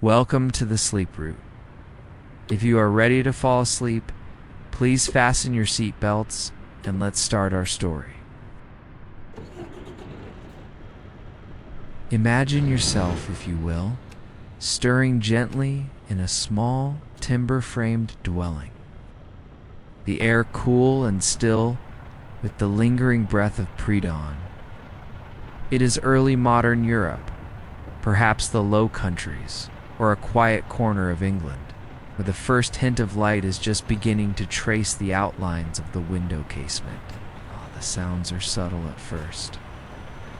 Welcome to the sleep route. If you are ready to fall asleep, please fasten your seatbelts and let's start our story. Imagine yourself, if you will, stirring gently in a small, timber-framed dwelling. The air cool and still, with the lingering breath of pre-dawn. It is early modern Europe, perhaps the Low Countries, or a quiet corner of England, where the first hint of light is just beginning to trace the outlines of the window casement. The sounds are subtle at first.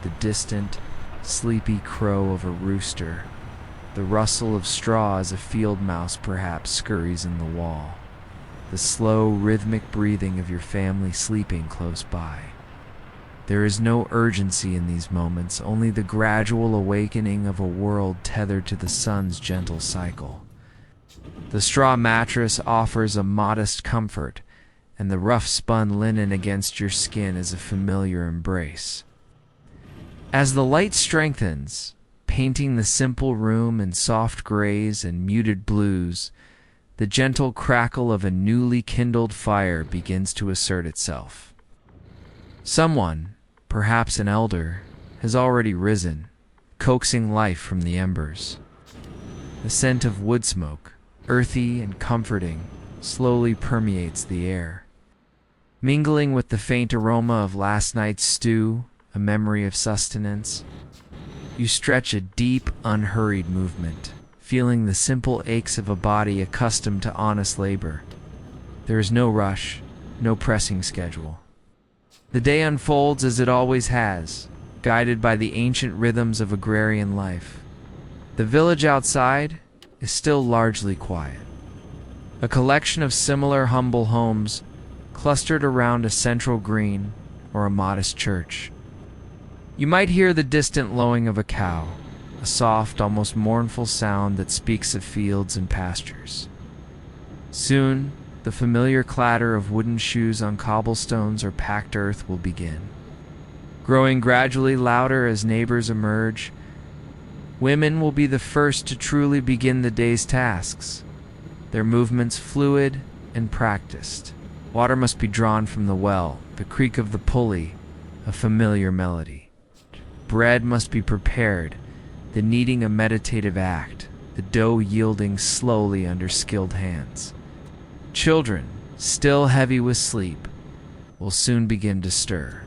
The distant, sleepy crow of a rooster, the rustle of straw as a field mouse perhaps scurries in the wall, the slow, rhythmic breathing of your family sleeping close by. There is no urgency in these moments, only the gradual awakening of a world tethered to the sun's gentle cycle. The straw mattress offers a modest comfort, and the rough-spun linen against your skin is a familiar embrace. As the light strengthens, painting the simple room in soft grays and muted blues, the gentle crackle of a newly kindled fire begins to assert itself. Someone, perhaps an elder, has already risen, coaxing life from the embers. The scent of wood smoke, earthy and comforting, slowly permeates the air. Mingling with the faint aroma of last night's stew, a memory of sustenance, you stretch a deep, unhurried movement, feeling the simple aches of a body accustomed to honest labor. There is no rush, no pressing schedule. The day unfolds as it always has, guided by the ancient rhythms of agrarian life. The village outside is still largely quiet. A collection of similar humble homes clustered around a central green or a modest church. You might hear the distant lowing of a cow, a soft, almost mournful sound that speaks of fields and pastures. Soon, the familiar clatter of wooden shoes on cobblestones or packed earth will begin. Growing gradually louder as neighbors emerge, women will be the first to truly begin the day's tasks, their movements fluid and practiced. Water must be drawn from the well, the creak of the pulley, a familiar melody. Bread must be prepared, the kneading a meditative act, the dough yielding slowly under skilled hands. Children, still heavy with sleep, will soon begin to stir,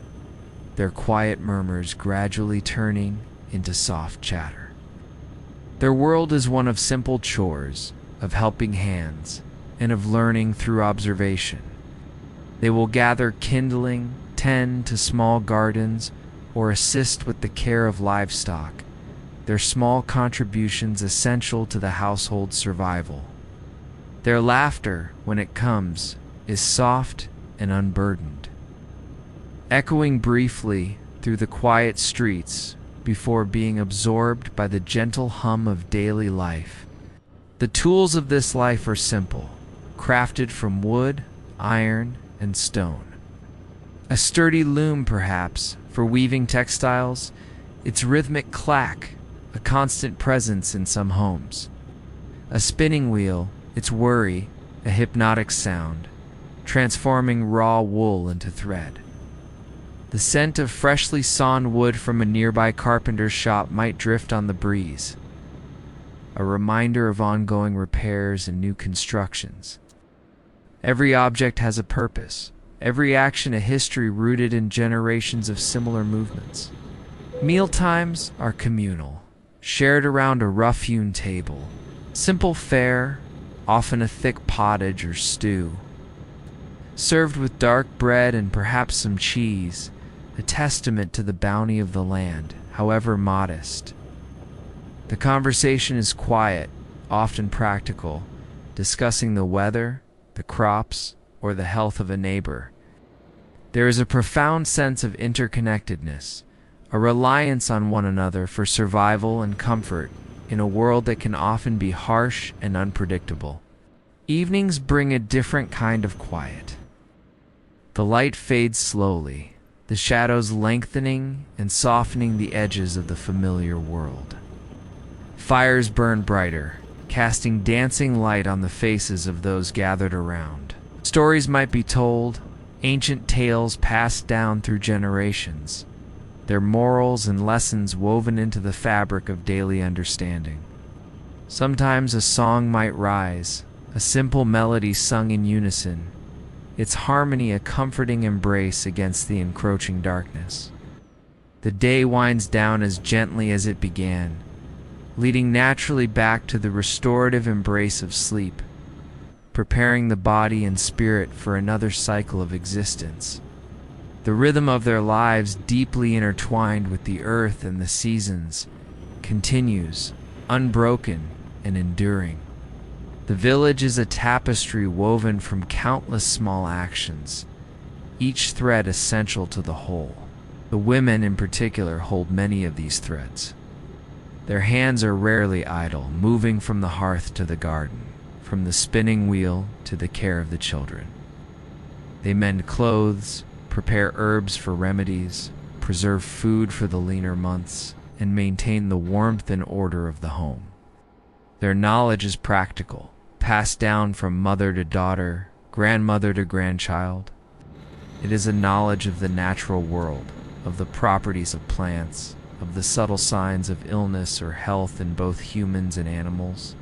their quiet murmurs gradually turning into soft chatter. Their world is one of simple chores, of helping hands, and of learning through observation. They will gather kindling, tend to small gardens, or assist with the care of livestock, their small contributions essential to the household's survival. Their laughter, when it comes, is soft and unburdened, echoing briefly through the quiet streets before being absorbed by the gentle hum of daily life. The tools of this life are simple, crafted from wood, iron, and stone. A sturdy loom, perhaps, for weaving textiles, its rhythmic clack, a constant presence in some homes. A spinning wheel, its whirry, a hypnotic sound, transforming raw wool into thread. The scent of freshly sawn wood from a nearby carpenter's shop might drift on the breeze, a reminder of ongoing repairs and new constructions. Every object has a purpose, every action a history rooted in generations of similar movements. Mealtimes are communal, shared around a rough-hewn table. Simple fare, often a thick pottage or stew, served with dark bread and perhaps some cheese, a testament to the bounty of the land, however modest. The conversation is quiet, often practical, discussing the weather, the crops, or the health of a neighbor. There is a profound sense of interconnectedness, a reliance on one another for survival and comfort in a world that can often be harsh and unpredictable. Evenings bring a different kind of quiet. The light fades slowly, the shadows lengthening and softening the edges of the familiar world. Fires burn brighter, casting dancing light on the faces of those gathered around. Stories might be told, ancient tales passed down through generations, their morals and lessons woven into the fabric of daily understanding. Sometimes a song might rise, a simple melody sung in unison, its harmony a comforting embrace against the encroaching darkness. The day winds down as gently as it began, leading naturally back to the restorative embrace of sleep, preparing the body and spirit for another cycle of existence. The rhythm of their lives, deeply intertwined with the earth and the seasons, continues, unbroken and enduring. The village is a tapestry woven from countless small actions, each thread essential to the whole. The women in particular hold many of these threads. Their hands are rarely idle, moving from the hearth to the garden, from the spinning wheel to the care of the children. They mend clothes, prepare herbs for remedies, preserve food for the leaner months, and maintain the warmth and order of the home. Their knowledge is practical, passed down from mother to daughter, grandmother to grandchild. It is a knowledge of the natural world, of the properties of plants, of the subtle signs of illness or health in both humans and animals.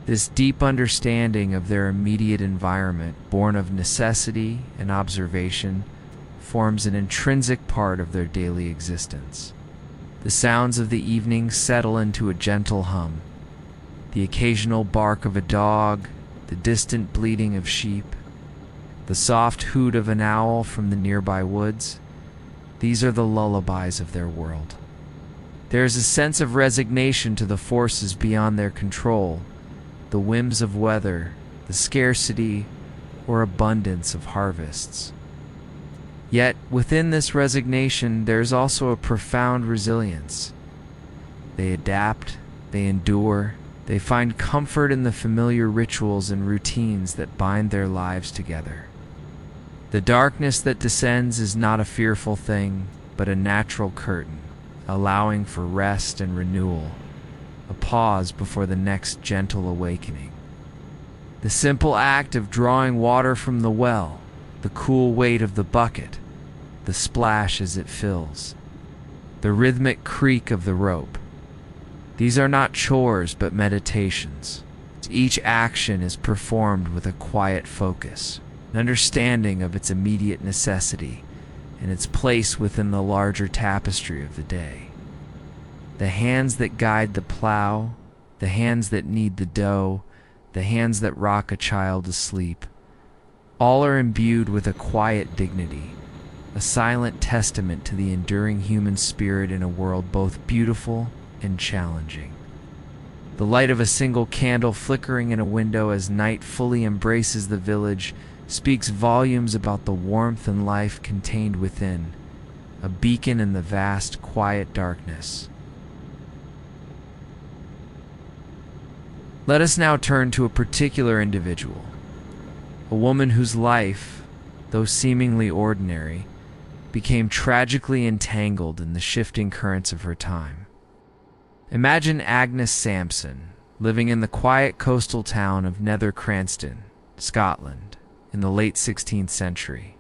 This deep understanding of their immediate environment, born of necessity and observation, forms an intrinsic part of their daily existence. The sounds of the evening settle into a gentle hum. The occasional bark of a dog, the distant bleating of sheep, the soft hoot of an owl from the nearby woods, these are the lullabies of their world. There is a sense of resignation to the forces beyond their control, the whims of weather, the scarcity or abundance of harvests. Yet, within this resignation, there is also a profound resilience. They adapt, they endure, they find comfort in the familiar rituals and routines that bind their lives together. The darkness that descends is not a fearful thing, but a natural curtain, allowing for rest and renewal, a pause before the next gentle awakening. The simple act of drawing water from the well, the cool weight of the bucket, the splash as it fills, the rhythmic creak of the rope. These are not chores but meditations. Each action is performed with a quiet focus, an understanding of its immediate necessity and its place within the larger tapestry of the day. The hands that guide the plow, the hands that knead the dough, the hands that rock a child to sleep, all are imbued with a quiet dignity, a silent testament to the enduring human spirit in a world both beautiful and challenging. The light of a single candle flickering in a window as night fully embraces the village speaks volumes about the warmth and life contained within, a beacon in the vast, quiet darkness. Let us now turn to a particular individual, a woman whose life, though seemingly ordinary, became tragically entangled in the shifting currents of her time. Imagine Agnes Sampson, living in the quiet coastal town of Nether Cranston, Scotland, in the late 16th century.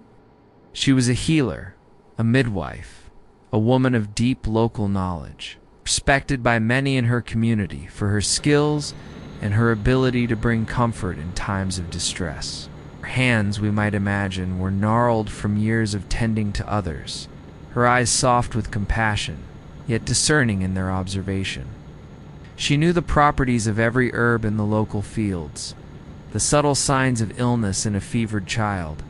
She was a healer, a midwife, a woman of deep local knowledge, respected by many in her community for her skills and her ability to bring comfort in times of distress. Her hands, we might imagine, were gnarled from years of tending to others, her eyes soft with compassion, yet discerning in their observation. She knew the properties of every herb in the local fields, the subtle signs of illness in a fevered child,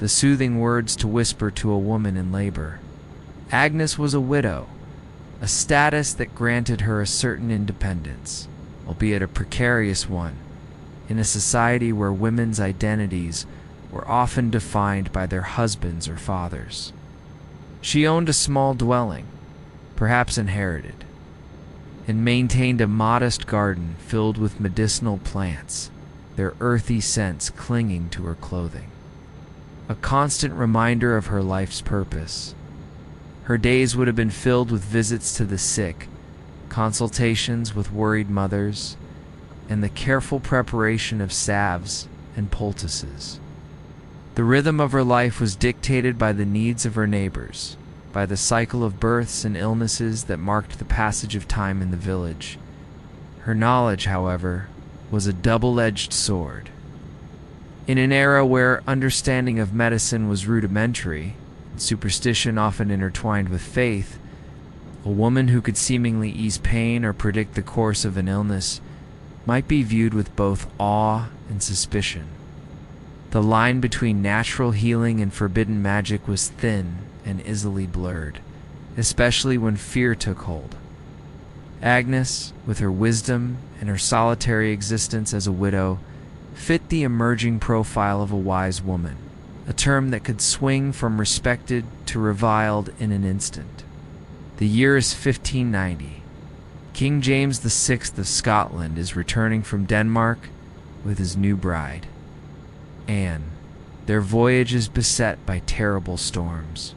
the soothing words to whisper to a woman in labor. Agnes was a widow, a status that granted her a certain independence, albeit a precarious one, in a society where women's identities were often defined by their husbands or fathers. She owned a small dwelling, perhaps inherited, and maintained a modest garden filled with medicinal plants, their earthy scents clinging to her clothing. A constant reminder of her life's purpose. Her days would have been filled with visits to the sick, consultations with worried mothers, and the careful preparation of salves and poultices. The rhythm of her life was dictated by the needs of her neighbors, by the cycle of births and illnesses that marked the passage of time in the village. Her knowledge, however, was a double-edged sword. In an era where understanding of medicine was rudimentary, and superstition often intertwined with faith, a woman who could seemingly ease pain or predict the course of an illness might be viewed with both awe and suspicion. The line between natural healing and forbidden magic was thin and easily blurred, especially when fear took hold. Agnes, with her wisdom and her solitary existence as a widow, fit the emerging profile of a wise woman, a term that could swing from respected to reviled in an instant. The year is 1590. King James VI of Scotland is returning from Denmark with his new bride, Anne. Their voyage is beset by terrible storms,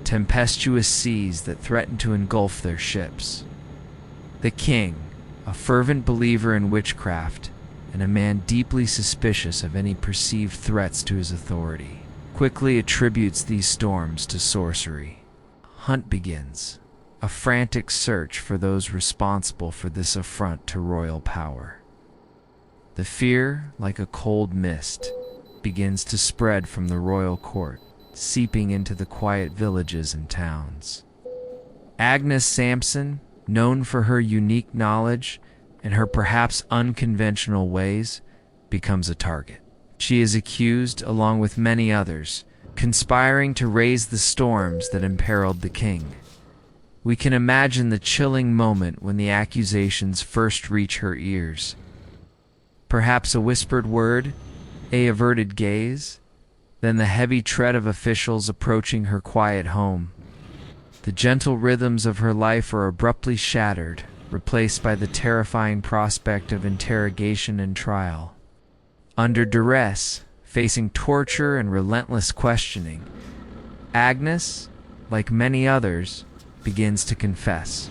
tempestuous seas that threaten to engulf their ships. The king, a fervent believer in witchcraft and a man deeply suspicious of any perceived threats to his authority, quickly attributes these storms to sorcery. Hunt begins, a frantic search for those responsible for this affront to royal power. The fear, like a cold mist, begins to spread from the royal court, seeping into the quiet villages and towns. Agnes Sampson, known for her unique knowledge and her perhaps unconventional ways, becomes a target. She is accused, along with many others, conspiring to raise the storms that imperiled the king. We can imagine the chilling moment when the accusations first reach her ears. Perhaps a whispered word, a averted gaze, then the heavy tread of officials approaching her quiet home. The gentle rhythms of her life are abruptly shattered, replaced by the terrifying prospect of interrogation and trial. Under duress, facing torture and relentless questioning, Agnes, like many others, begins to confess.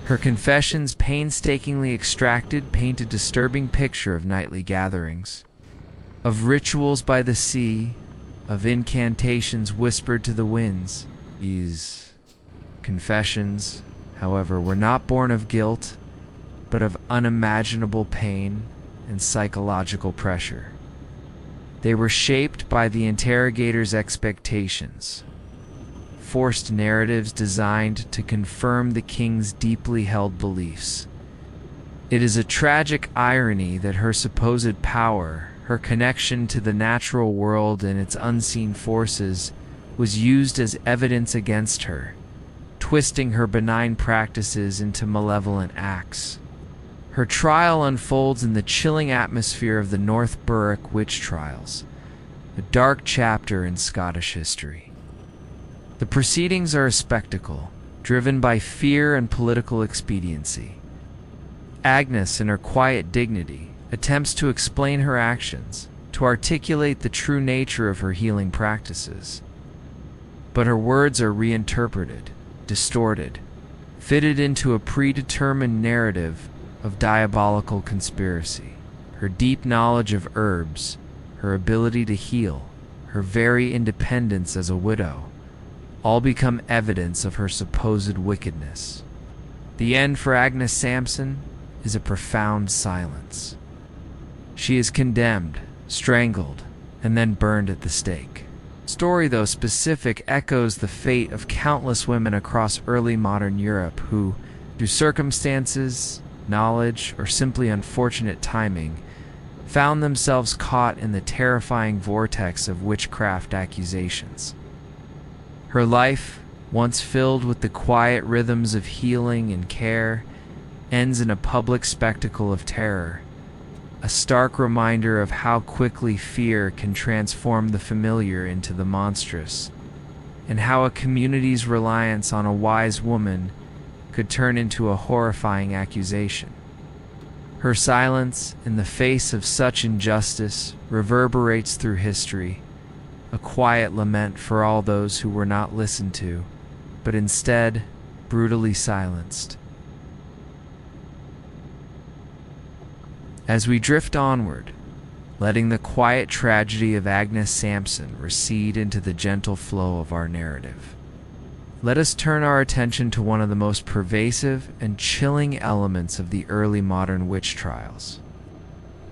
Her confessions, painstakingly extracted, paint a disturbing picture of nightly gatherings, of rituals by the sea, of incantations whispered to the winds. These confessions, however, were not born of guilt, but of unimaginable pain and psychological pressure. They were shaped by the interrogator's expectations, forced narratives designed to confirm the king's deeply held beliefs. It is a tragic irony that her supposed power, her connection to the natural world and its unseen forces, was used as evidence against her, twisting her benign practices into malevolent acts. Her trial unfolds in the chilling atmosphere of the North Berwick witch trials, a dark chapter in Scottish history. The proceedings are a spectacle, driven by fear and political expediency. Agnes, in her quiet dignity, attempts to explain her actions, to articulate the true nature of her healing practices. But her words are reinterpreted, distorted, fitted into a predetermined narrative of diabolical conspiracy. Her deep knowledge of herbs, her ability to heal, her very independence as a widow, all become evidence of her supposed wickedness. The end for Agnes Sampson is a profound silence. She is condemned, strangled, and then burned at the stake. Story, though specific, echoes the fate of countless women across early modern Europe who, through circumstances, knowledge, or simply unfortunate timing, found themselves caught in the terrifying vortex of witchcraft accusations. Her life, once filled with the quiet rhythms of healing and care, ends in a public spectacle of terror, a stark reminder of how quickly fear can transform the familiar into the monstrous, and how a community's reliance on a wise woman could turn into a horrifying accusation. Her silence in the face of such injustice reverberates through history, a quiet lament for all those who were not listened to, but instead brutally silenced. As we drift onward, letting the quiet tragedy of Agnes Sampson recede into the gentle flow of our narrative, let us turn our attention to one of the most pervasive and chilling elements of the early modern witch trials: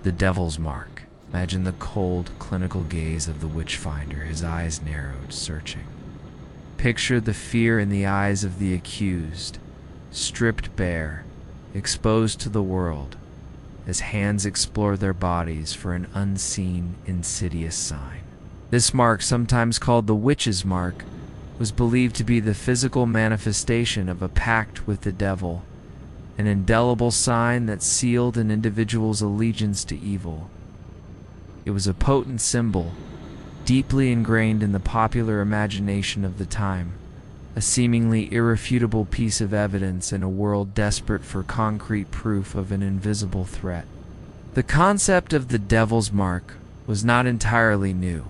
the devil's mark. Imagine the cold, clinical gaze of the witchfinder, his eyes narrowed, searching. Picture the fear in the eyes of the accused, stripped bare, exposed to the world, as hands explore their bodies for an unseen, insidious sign. This mark, sometimes called the witch's mark, was believed to be the physical manifestation of a pact with the devil, an indelible sign that sealed an individual's allegiance to evil. It was a potent symbol, deeply ingrained in the popular imagination of the time, a seemingly irrefutable piece of evidence in a world desperate for concrete proof of an invisible threat. The concept of the devil's mark was not entirely new,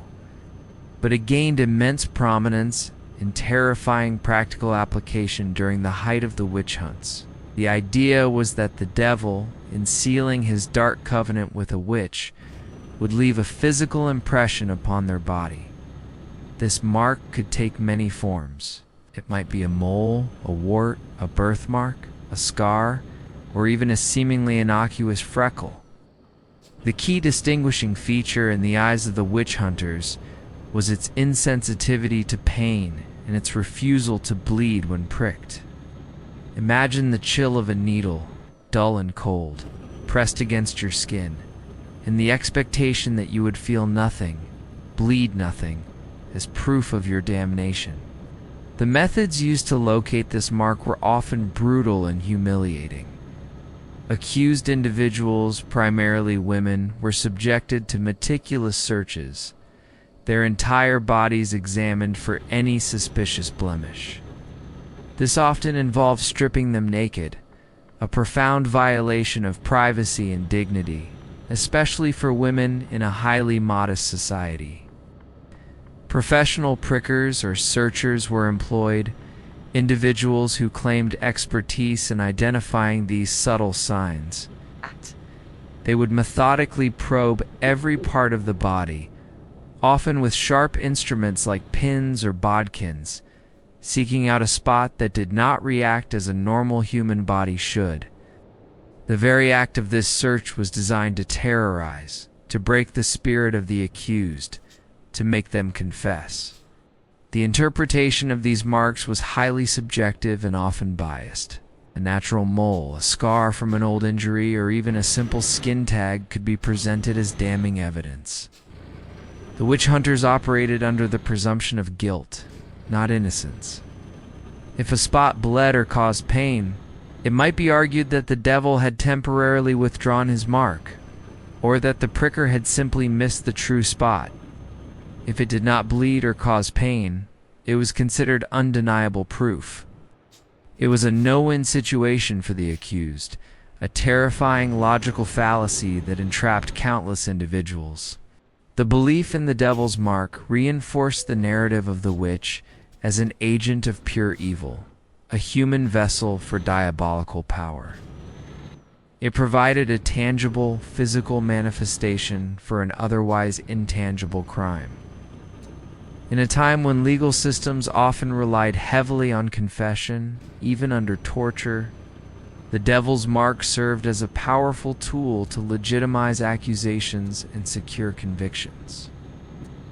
but it gained immense prominence and terrifying practical application during the height of the witch hunts. The idea was that the devil, in sealing his dark covenant with a witch, would leave a physical impression upon their body. This mark could take many forms. It might be a mole, a wart, a birthmark, a scar, or even a seemingly innocuous freckle. The key distinguishing feature in the eyes of the witch hunters was its insensitivity to pain and its refusal to bleed when pricked. Imagine the chill of a needle, dull and cold, pressed against your skin, and the expectation that you would feel nothing, bleed nothing, as proof of your damnation. The methods used to locate this mark were often brutal and humiliating. Accused individuals, primarily women, were subjected to meticulous searches, their entire bodies examined for any suspicious blemish. This often involved stripping them naked, a profound violation of privacy and dignity, especially for women in a highly modest society. Professional prickers or searchers were employed, individuals who claimed expertise in identifying these subtle signs. They would methodically probe every part of the body, often with sharp instruments like pins or bodkins, seeking out a spot that did not react as a normal human body should. The very act of this search was designed to terrorize, to break the spirit of the accused, to make them confess. The interpretation of these marks was highly subjective and often biased. A natural mole, a scar from an old injury, or even a simple skin tag could be presented as damning evidence. The witch hunters operated under the presumption of guilt, not innocence. If a spot bled or caused pain, it might be argued that the devil had temporarily withdrawn his mark, or that the pricker had simply missed the true spot. If it did not bleed or cause pain, it was considered undeniable proof. It was a no-win situation for the accused, a terrifying logical fallacy that entrapped countless individuals. The belief in the devil's mark reinforced the narrative of the witch as an agent of pure evil, a human vessel for diabolical power. It provided a tangible, physical manifestation for an otherwise intangible crime. In a time when legal systems often relied heavily on confession, even under torture, the devil's mark served as a powerful tool to legitimize accusations and secure convictions.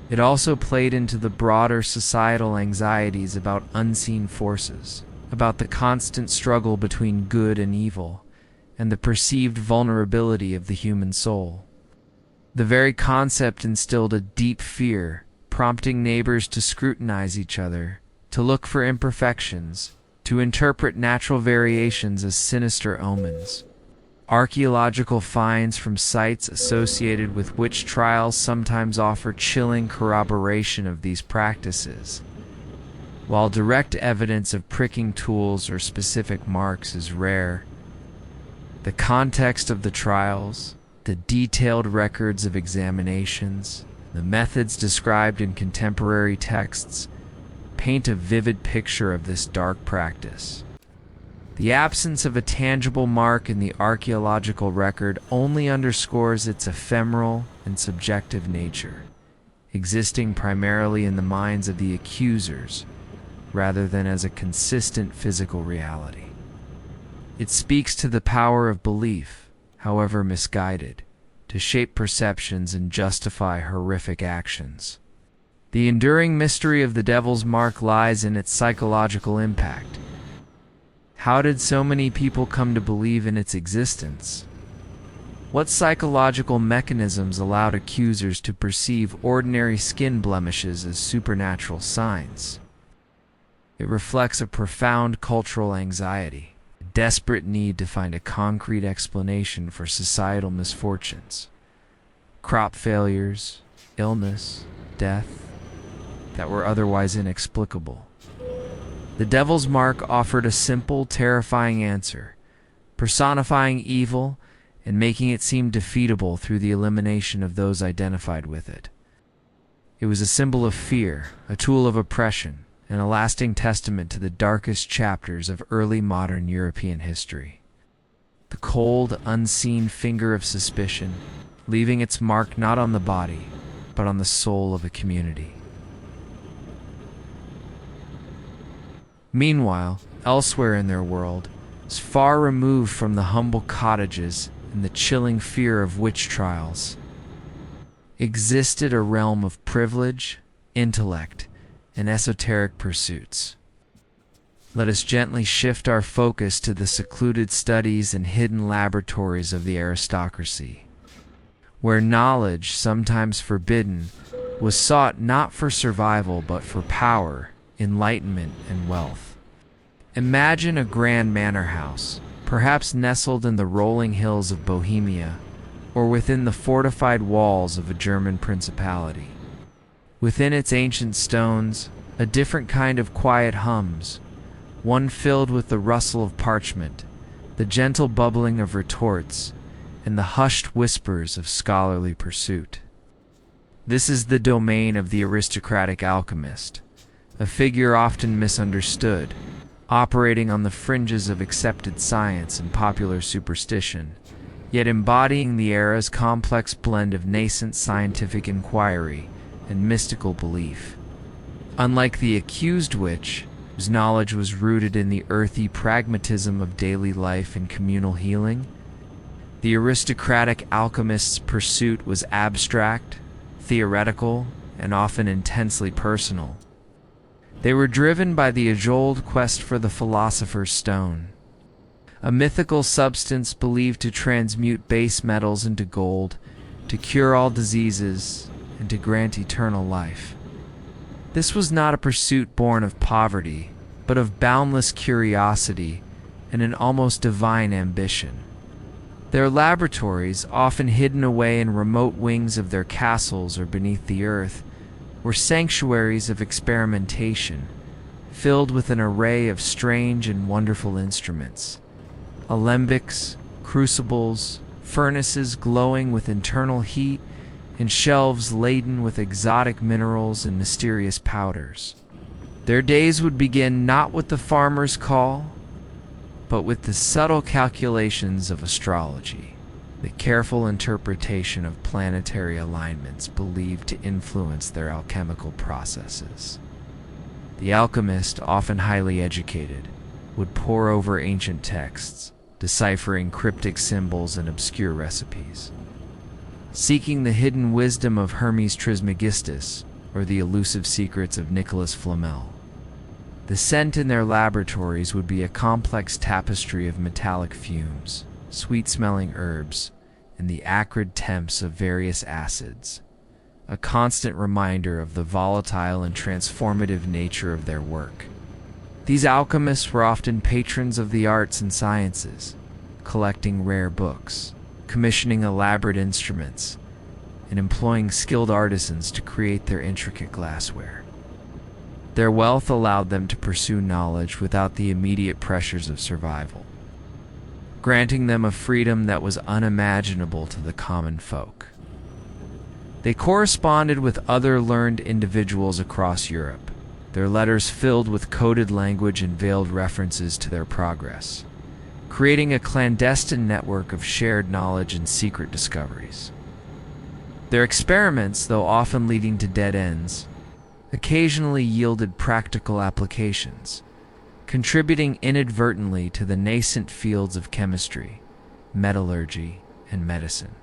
It also played into the broader societal anxieties about unseen forces, about the constant struggle between good and evil, and the perceived vulnerability of the human soul. The very concept instilled a deep fear, prompting neighbors to scrutinize each other, to look for imperfections, to interpret natural variations as sinister omens. Archaeological finds from sites associated with witch trials sometimes offer chilling corroboration of these practices. While direct evidence of pricking tools or specific marks is rare, the context of the trials, the detailed records of examinations, the methods described in contemporary texts paint a vivid picture of this dark practice. The absence of a tangible mark in the archaeological record only underscores its ephemeral and subjective nature, existing primarily in the minds of the accusers rather than as a consistent physical reality. It speaks to the power of belief, however misguided, to shape perceptions and justify horrific actions. The enduring mystery of the Devil's Mark lies in its psychological impact. How did so many people come to believe in its existence? What psychological mechanisms allowed accusers to perceive ordinary skin blemishes as supernatural signs? It reflects a profound cultural anxiety, a desperate need to find a concrete explanation for societal misfortunes, crop failures, illness, death, that were otherwise inexplicable. The Devil's Mark offered a simple, terrifying answer, personifying evil and making it seem defeatable through the elimination of those identified with it. It was a symbol of fear, a tool of oppression, and a lasting testament to the darkest chapters of early modern European history. The cold, unseen finger of suspicion, leaving its mark not on the body, but on the soul of a community. Meanwhile, elsewhere in their world, as far removed from the humble cottages and the chilling fear of witch trials, existed a realm of privilege, intellect, and esoteric pursuits. Let us gently shift our focus to the secluded studies and hidden laboratories of the aristocracy, where knowledge, sometimes forbidden, was sought not for survival but for power, enlightenment, and wealth. Imagine a grand manor house, perhaps nestled in the rolling hills of Bohemia, or within the fortified walls of a German principality. Within its ancient stones, a different kind of quiet hums, one filled with the rustle of parchment, the gentle bubbling of retorts, and the hushed whispers of scholarly pursuit. This is the domain of the aristocratic alchemist, a figure often misunderstood, operating on the fringes of accepted science and popular superstition, yet embodying the era's complex blend of nascent scientific inquiry and mystical belief. Unlike the accused witch, whose knowledge was rooted in the earthy pragmatism of daily life and communal healing, the aristocratic alchemist's pursuit was abstract, theoretical, and often intensely personal. They were driven by the age-old quest for the philosopher's stone, a mythical substance believed to transmute base metals into gold, to cure all diseases, and to grant eternal life. This was not a pursuit born of poverty, but of boundless curiosity and an almost divine ambition. Their laboratories, often hidden away in remote wings of their castles or beneath the earth, were sanctuaries of experimentation, filled with an array of strange and wonderful instruments. Alembics, crucibles, furnaces glowing with internal heat, and shelves laden with exotic minerals and mysterious powders. Their days would begin not with the farmer's call, but with the subtle calculations of astrology, the careful interpretation of planetary alignments believed to influence their alchemical processes. The alchemist, often highly educated, would pore over ancient texts, deciphering cryptic symbols and obscure recipes, seeking the hidden wisdom of Hermes Trismegistus or the elusive secrets of Nicholas Flamel. The scent in their laboratories would be a complex tapestry of metallic fumes, sweet-smelling herbs, and the acrid temps of various acids, a constant reminder of the volatile and transformative nature of their work. These alchemists were often patrons of the arts and sciences, collecting rare books, commissioning elaborate instruments, and employing skilled artisans to create their intricate glassware. Their wealth allowed them to pursue knowledge without the immediate pressures of survival, granting them a freedom that was unimaginable to the common folk. They corresponded with other learned individuals across Europe, their letters filled with coded language and veiled references to their progress. creating a clandestine network of shared knowledge and secret discoveries. Their experiments, though often leading to dead ends, occasionally yielded practical applications, contributing inadvertently to the nascent fields of chemistry, metallurgy, and medicine.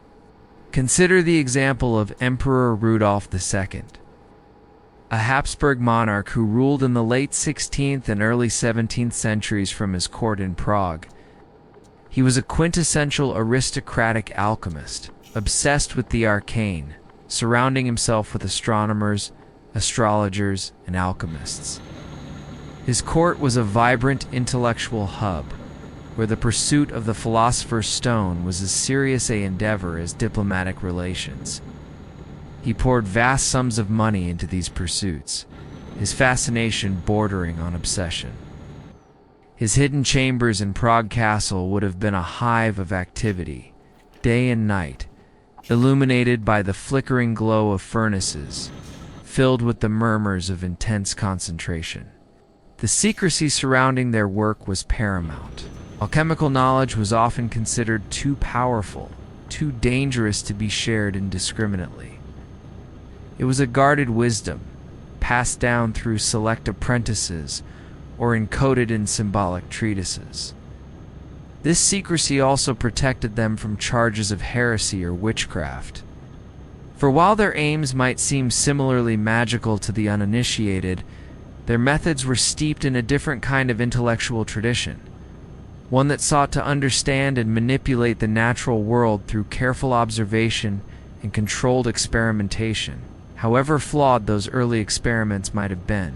Consider the example of Emperor Rudolf II, a Habsburg monarch who ruled in the late 16th and early 17th centuries from his court in Prague. He was a quintessential aristocratic alchemist, obsessed with the arcane, surrounding himself with astronomers, astrologers, and alchemists. His court was a vibrant intellectual hub, where the pursuit of the philosopher's stone was as serious an endeavor as diplomatic relations. He poured vast sums of money into these pursuits, his fascination bordering on obsession. His hidden chambers in Prague Castle would have been a hive of activity, day and night, illuminated by the flickering glow of furnaces, filled with the murmurs of intense concentration. The secrecy surrounding their work was paramount. Alchemical knowledge was often considered too powerful, too dangerous to be shared indiscriminately. It was a guarded wisdom, passed down through select apprentices or encoded in symbolic treatises. This secrecy also protected them from charges of heresy or witchcraft. For while their aims might seem similarly magical to the uninitiated, their methods were steeped in a different kind of intellectual tradition, one that sought to understand and manipulate the natural world through careful observation and controlled experimentation, however flawed those early experiments might have been.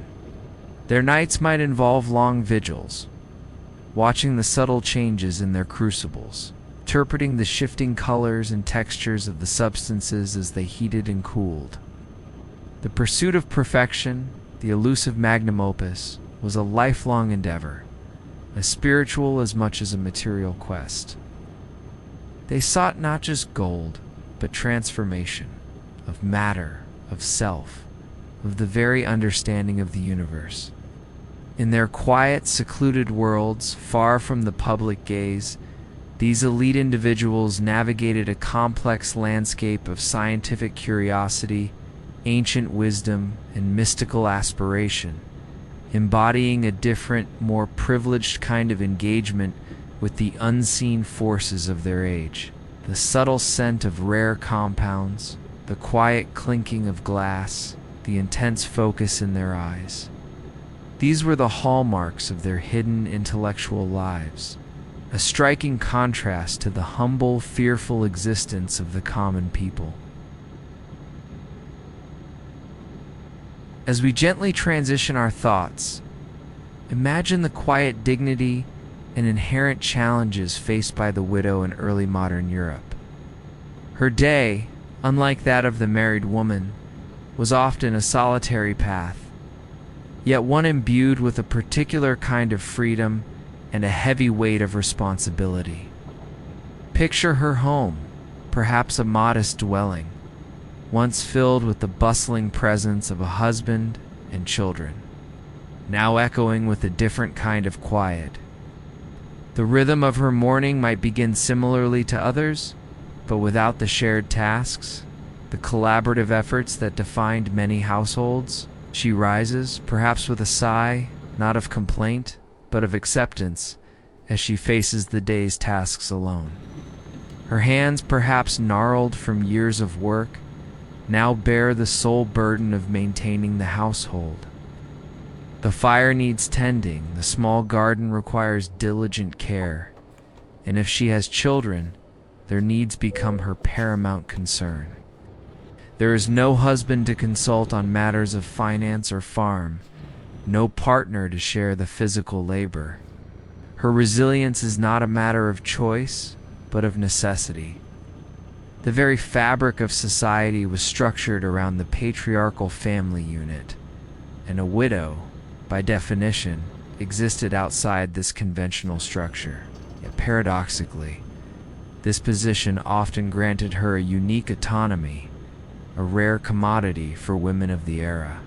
Their nights might involve long vigils, watching the subtle changes in their crucibles, interpreting the shifting colors and textures of the substances as they heated and cooled. The pursuit of perfection, the elusive magnum opus, was a lifelong endeavor, as spiritual as much as a material quest. They sought not just gold, but transformation, of matter, of self, of the very understanding of the universe. In their quiet, secluded worlds, far from the public gaze, these elite individuals navigated a complex landscape of scientific curiosity, ancient wisdom, and mystical aspiration, embodying a different, more privileged kind of engagement with the unseen forces of their age. The subtle scent of rare compounds, the quiet clinking of glass, the intense focus in their eyes. These were the hallmarks of their hidden intellectual lives, a striking contrast to the humble, fearful existence of the common people. As we gently transition our thoughts, imagine the quiet dignity and inherent challenges faced by the widow in early modern Europe. Her day, unlike that of the married woman, was often a solitary path, yet one imbued with a particular kind of freedom and a heavy weight of responsibility. Picture her home, perhaps a modest dwelling, once filled with the bustling presence of a husband and children, now echoing with a different kind of quiet. The rhythm of her morning might begin similarly to others, but without the shared tasks, the collaborative efforts that defined many households. She rises, perhaps with a sigh, not of complaint, but of acceptance, as she faces the day's tasks alone. Her hands, perhaps gnarled from years of work, now bear the sole burden of maintaining the household. The fire needs tending, the small garden requires diligent care, and if she has children, their needs become her paramount concern. There is no husband to consult on matters of finance or farm, no partner to share the physical labor. Her resilience is not a matter of choice, but of necessity. The very fabric of society was structured around the patriarchal family unit, and a widow, by definition, existed outside this conventional structure. Yet paradoxically, this position often granted her a unique autonomy, a rare commodity for women of the era.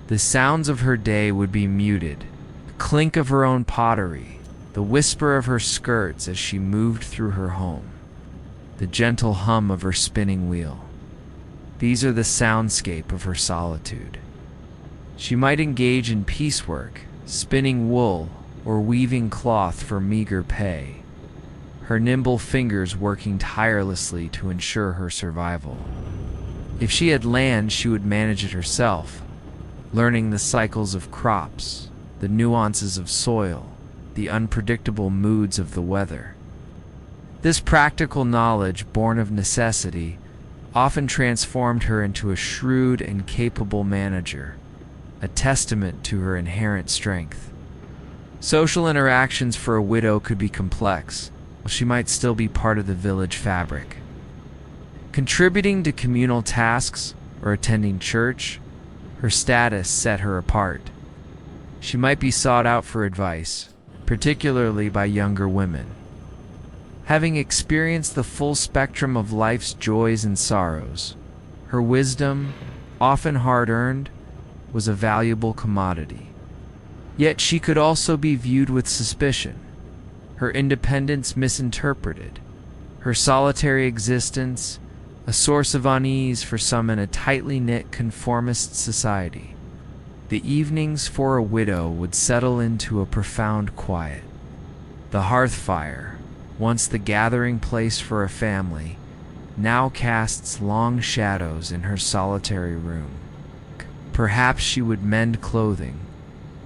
The sounds of her day would be muted, the clink of her own pottery, the whisper of her skirts as she moved through her home, the gentle hum of her spinning wheel. These are the soundscape of her solitude. She might engage in piecework, spinning wool, or weaving cloth for meager pay, her nimble fingers working tirelessly to ensure her survival. If she had land, she would manage it herself, learning the cycles of crops, the nuances of soil, the unpredictable moods of the weather. This practical knowledge, born of necessity, often transformed her into a shrewd and capable manager, a testament to her inherent strength. Social interactions for a widow could be complex, while she might still be part of the village fabric. Contributing to communal tasks or attending church, her status set her apart. She might be sought out for advice, particularly by younger women. Having experienced the full spectrum of life's joys and sorrows, her wisdom, often hard-earned, was a valuable commodity. Yet she could also be viewed with suspicion, her independence misinterpreted, her solitary existence a source of unease for some in a tightly knit conformist society. The evenings for a widow would settle into a profound quiet. The hearth fire, once the gathering place for a family, now casts long shadows in her solitary room. Perhaps she would mend clothing,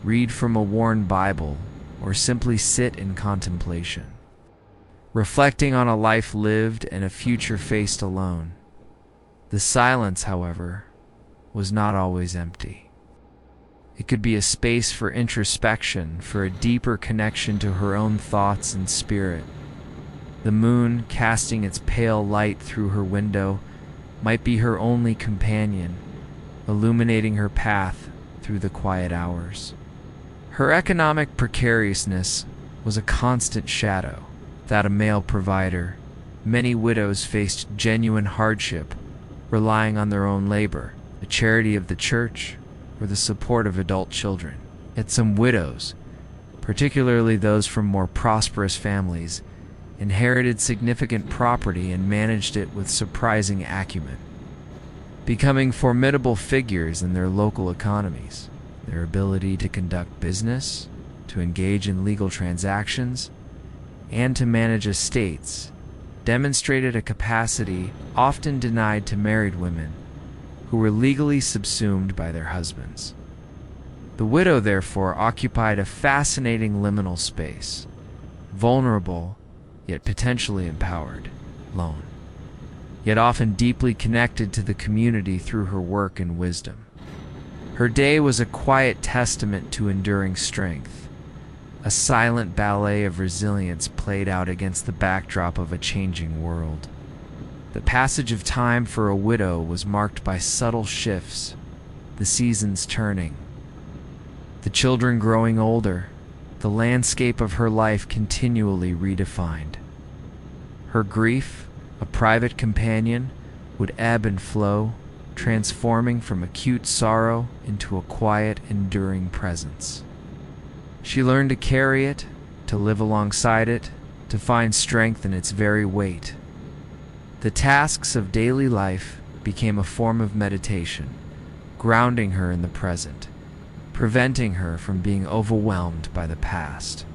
read from a worn Bible, or simply sit in contemplation, reflecting on a life lived and a future faced alone. The silence, however, was not always empty. It could be a space for introspection, for a deeper connection to her own thoughts and spirit. The moon, casting its pale light through her window, might be her only companion, illuminating her path through the quiet hours. Her economic precariousness was a constant shadow. Without a male provider, many widows faced genuine hardship, relying on their own labor, the charity of the church, or the support of adult children. Yet some widows, particularly those from more prosperous families, inherited significant property and managed it with surprising acumen, becoming formidable figures in their local economies. Their ability to conduct business, to engage in legal transactions, and to manage estates demonstrated a capacity often denied to married women who were legally subsumed by their husbands. The widow, therefore, occupied a fascinating liminal space, vulnerable yet potentially empowered, alone, yet often deeply connected to the community through her work and wisdom. Her day was a quiet testament to enduring strength, a silent ballet of resilience played out against the backdrop of a changing world. The passage of time for a widow was marked by subtle shifts, the seasons turning, the children growing older, the landscape of her life continually redefined. Her grief, a private companion, would ebb and flow, transforming from acute sorrow into a quiet, enduring presence. She learned to carry it, to live alongside it, to find strength in its very weight. The tasks of daily life became a form of meditation, grounding her in the present, preventing her from being overwhelmed by the past.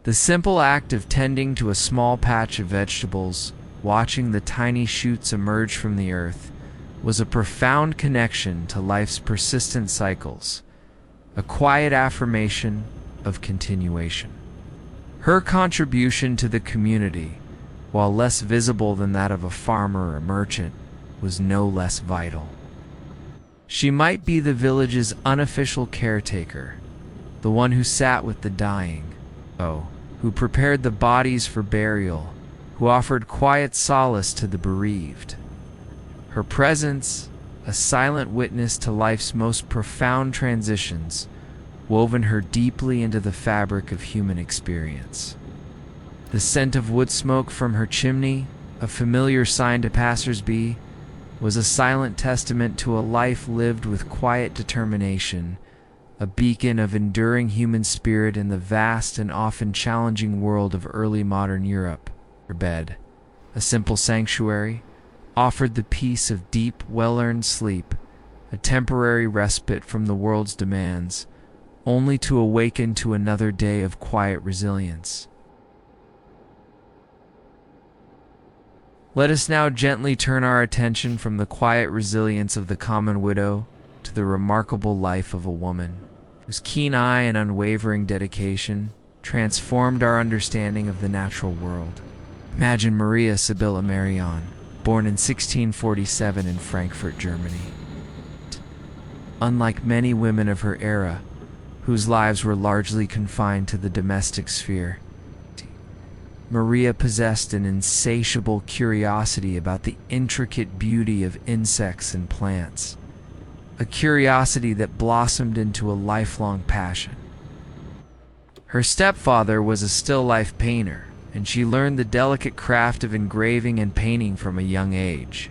The simple act of tending to a small patch of vegetables, watching the tiny shoots emerge from the earth, was a profound connection to life's persistent cycles, a quiet affirmation of continuation. Her contribution to the community, while less visible than that of a farmer or merchant, was no less vital. She might be the village's unofficial caretaker, the one who sat with the dying, who prepared the bodies for burial, who offered quiet solace to the bereaved. Her presence, a silent witness to life's most profound transitions, woven her deeply into the fabric of human experience. The scent of wood smoke from her chimney, a familiar sign to passers-by, was a silent testament to a life lived with quiet determination, a beacon of enduring human spirit in the vast and often challenging world of early modern Europe. Her bed, a simple sanctuary, offered the peace of deep, well-earned sleep, a temporary respite from the world's demands, only to awaken to another day of quiet resilience. Let us now gently turn our attention from the quiet resilience of the common widow to the remarkable life of a woman whose keen eye and unwavering dedication transformed our understanding of the natural world. Imagine Maria Sibylla Marion, born in 1647 in Frankfurt, Germany. Unlike many women of her era, whose lives were largely confined to the domestic sphere, Maria possessed an insatiable curiosity about the intricate beauty of insects and plants, a curiosity that blossomed into a lifelong passion. Her stepfather was a still-life painter, and she learned the delicate craft of engraving and painting from a young age.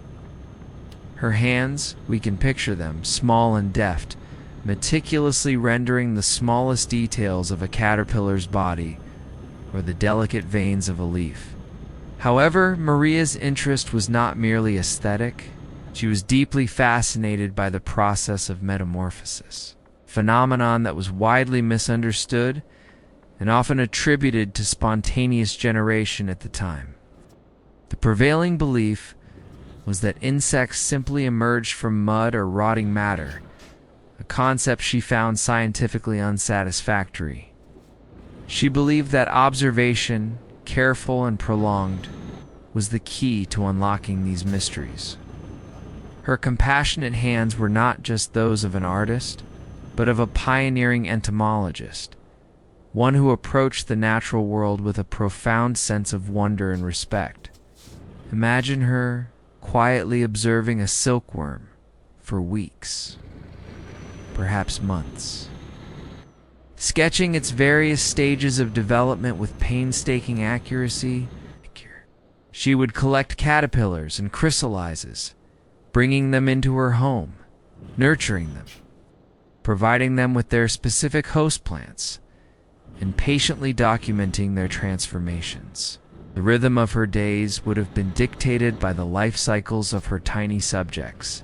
Her hands, we can picture them, small and deft, meticulously rendering the smallest details of a caterpillar's body or the delicate veins of a leaf. However, Maria's interest was not merely aesthetic. She was deeply fascinated by the process of metamorphosis, a phenomenon that was widely misunderstood and often attributed to spontaneous generation at the time. The prevailing belief was that insects simply emerged from mud or rotting matter, a concept she found scientifically unsatisfactory. She believed that observation, careful and prolonged, was the key to unlocking these mysteries. Her compassionate hands were not just those of an artist, but of a pioneering entomologist, one who approached the natural world with a profound sense of wonder and respect. Imagine her quietly observing a silkworm for weeks, perhaps months, sketching its various stages of development with painstaking accuracy. She would collect caterpillars and chrysalises, bringing them into her home, nurturing them, providing them with their specific host plants, and patiently documenting their transformations. The rhythm of her days would have been dictated by the life cycles of her tiny subjects,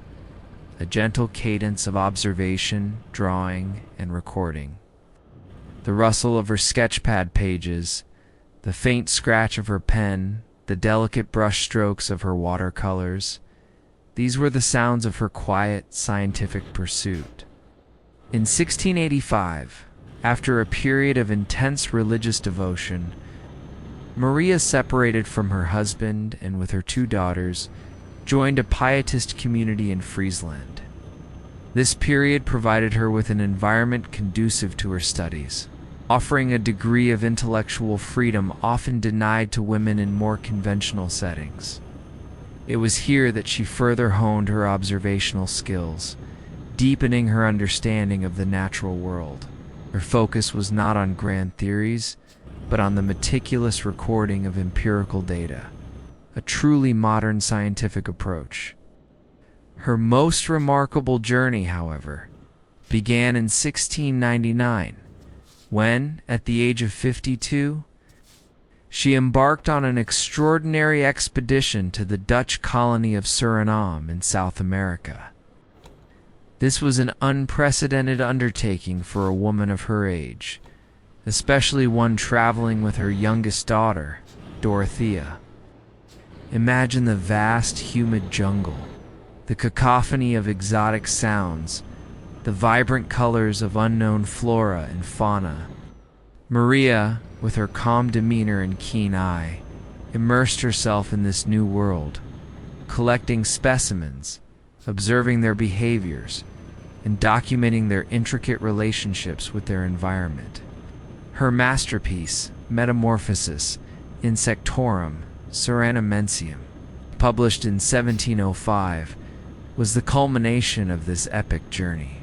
a gentle cadence of observation, drawing, and recording. The rustle of her sketchpad pages, the faint scratch of her pen, the delicate brush strokes of her watercolors, these were the sounds of her quiet, scientific pursuit. In 1685, after a period of intense religious devotion, Maria separated from her husband and with her 2 daughters, joined a pietist community in Friesland. This period provided her with an environment conducive to her studies, offering a degree of intellectual freedom often denied to women in more conventional settings. It was here that she further honed her observational skills, deepening her understanding of the natural world. Her focus was not on grand theories, but on the meticulous recording of empirical data, a truly modern scientific approach. Her most remarkable journey, however, began in 1699, when, at the age of 52, she embarked on an extraordinary expedition to the Dutch colony of Suriname in South America. This was an unprecedented undertaking for a woman of her age, especially one traveling with her youngest daughter, Dorothea. Imagine the vast, humid jungle, the cacophony of exotic sounds, the vibrant colors of unknown flora and fauna. Maria, with her calm demeanor and keen eye, immersed herself in this new world, collecting specimens, observing their behaviors, and documenting their intricate relationships with their environment. Her masterpiece, Metamorphosis Insectorum Surinamensium, published in 1705, was the culmination of this epic journey.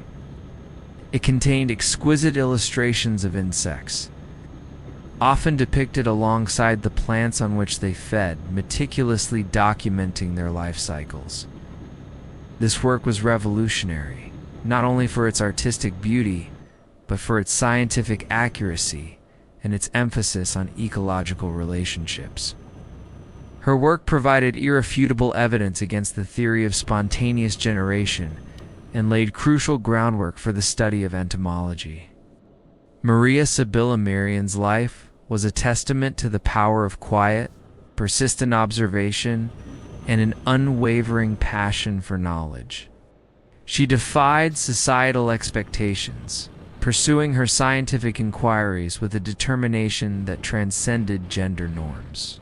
It contained exquisite illustrations of insects, often depicted alongside the plants on which they fed, meticulously documenting their life cycles. This work was revolutionary, not only for its artistic beauty, but for its scientific accuracy and its emphasis on ecological relationships. Her work provided irrefutable evidence against the theory of spontaneous generation and laid crucial groundwork for the study of entomology. Maria Sibylla Merian's life was a testament to the power of quiet, persistent observation, and an unwavering passion for knowledge. She defied societal expectations, pursuing her scientific inquiries with a determination that transcended gender norms.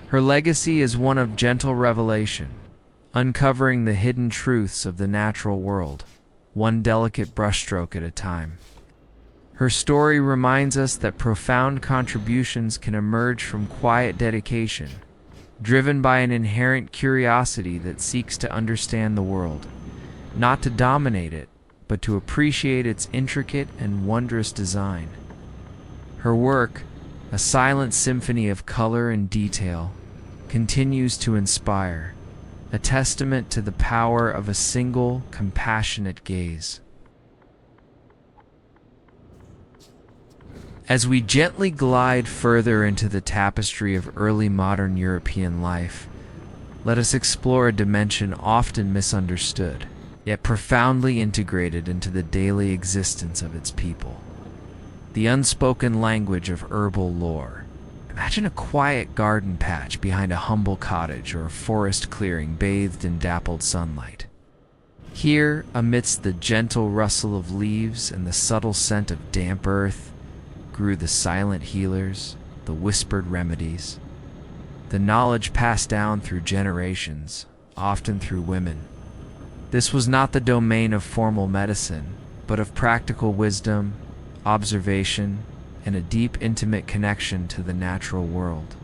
Her legacy is one of gentle revelation, uncovering the hidden truths of the natural world, one delicate brushstroke at a time. Her story reminds us that profound contributions can emerge from quiet dedication, driven by an inherent curiosity that seeks to understand the world, not to dominate it, but to appreciate its intricate and wondrous design. Her work, a silent symphony of color and detail, continues to inspire, a testament to the power of a single, compassionate gaze. As we gently glide further into the tapestry of early modern European life, let us explore a dimension often misunderstood, yet profoundly integrated into the daily existence of its people: the unspoken language of herbal lore. Imagine a quiet garden patch behind a humble cottage or a forest clearing bathed in dappled sunlight. Here, amidst the gentle rustle of leaves and the subtle scent of damp earth, grew the silent healers, the whispered remedies, the knowledge passed down through generations, often through women. This was not the domain of formal medicine, but of practical wisdom, observation, and a deep, intimate connection to the natural world.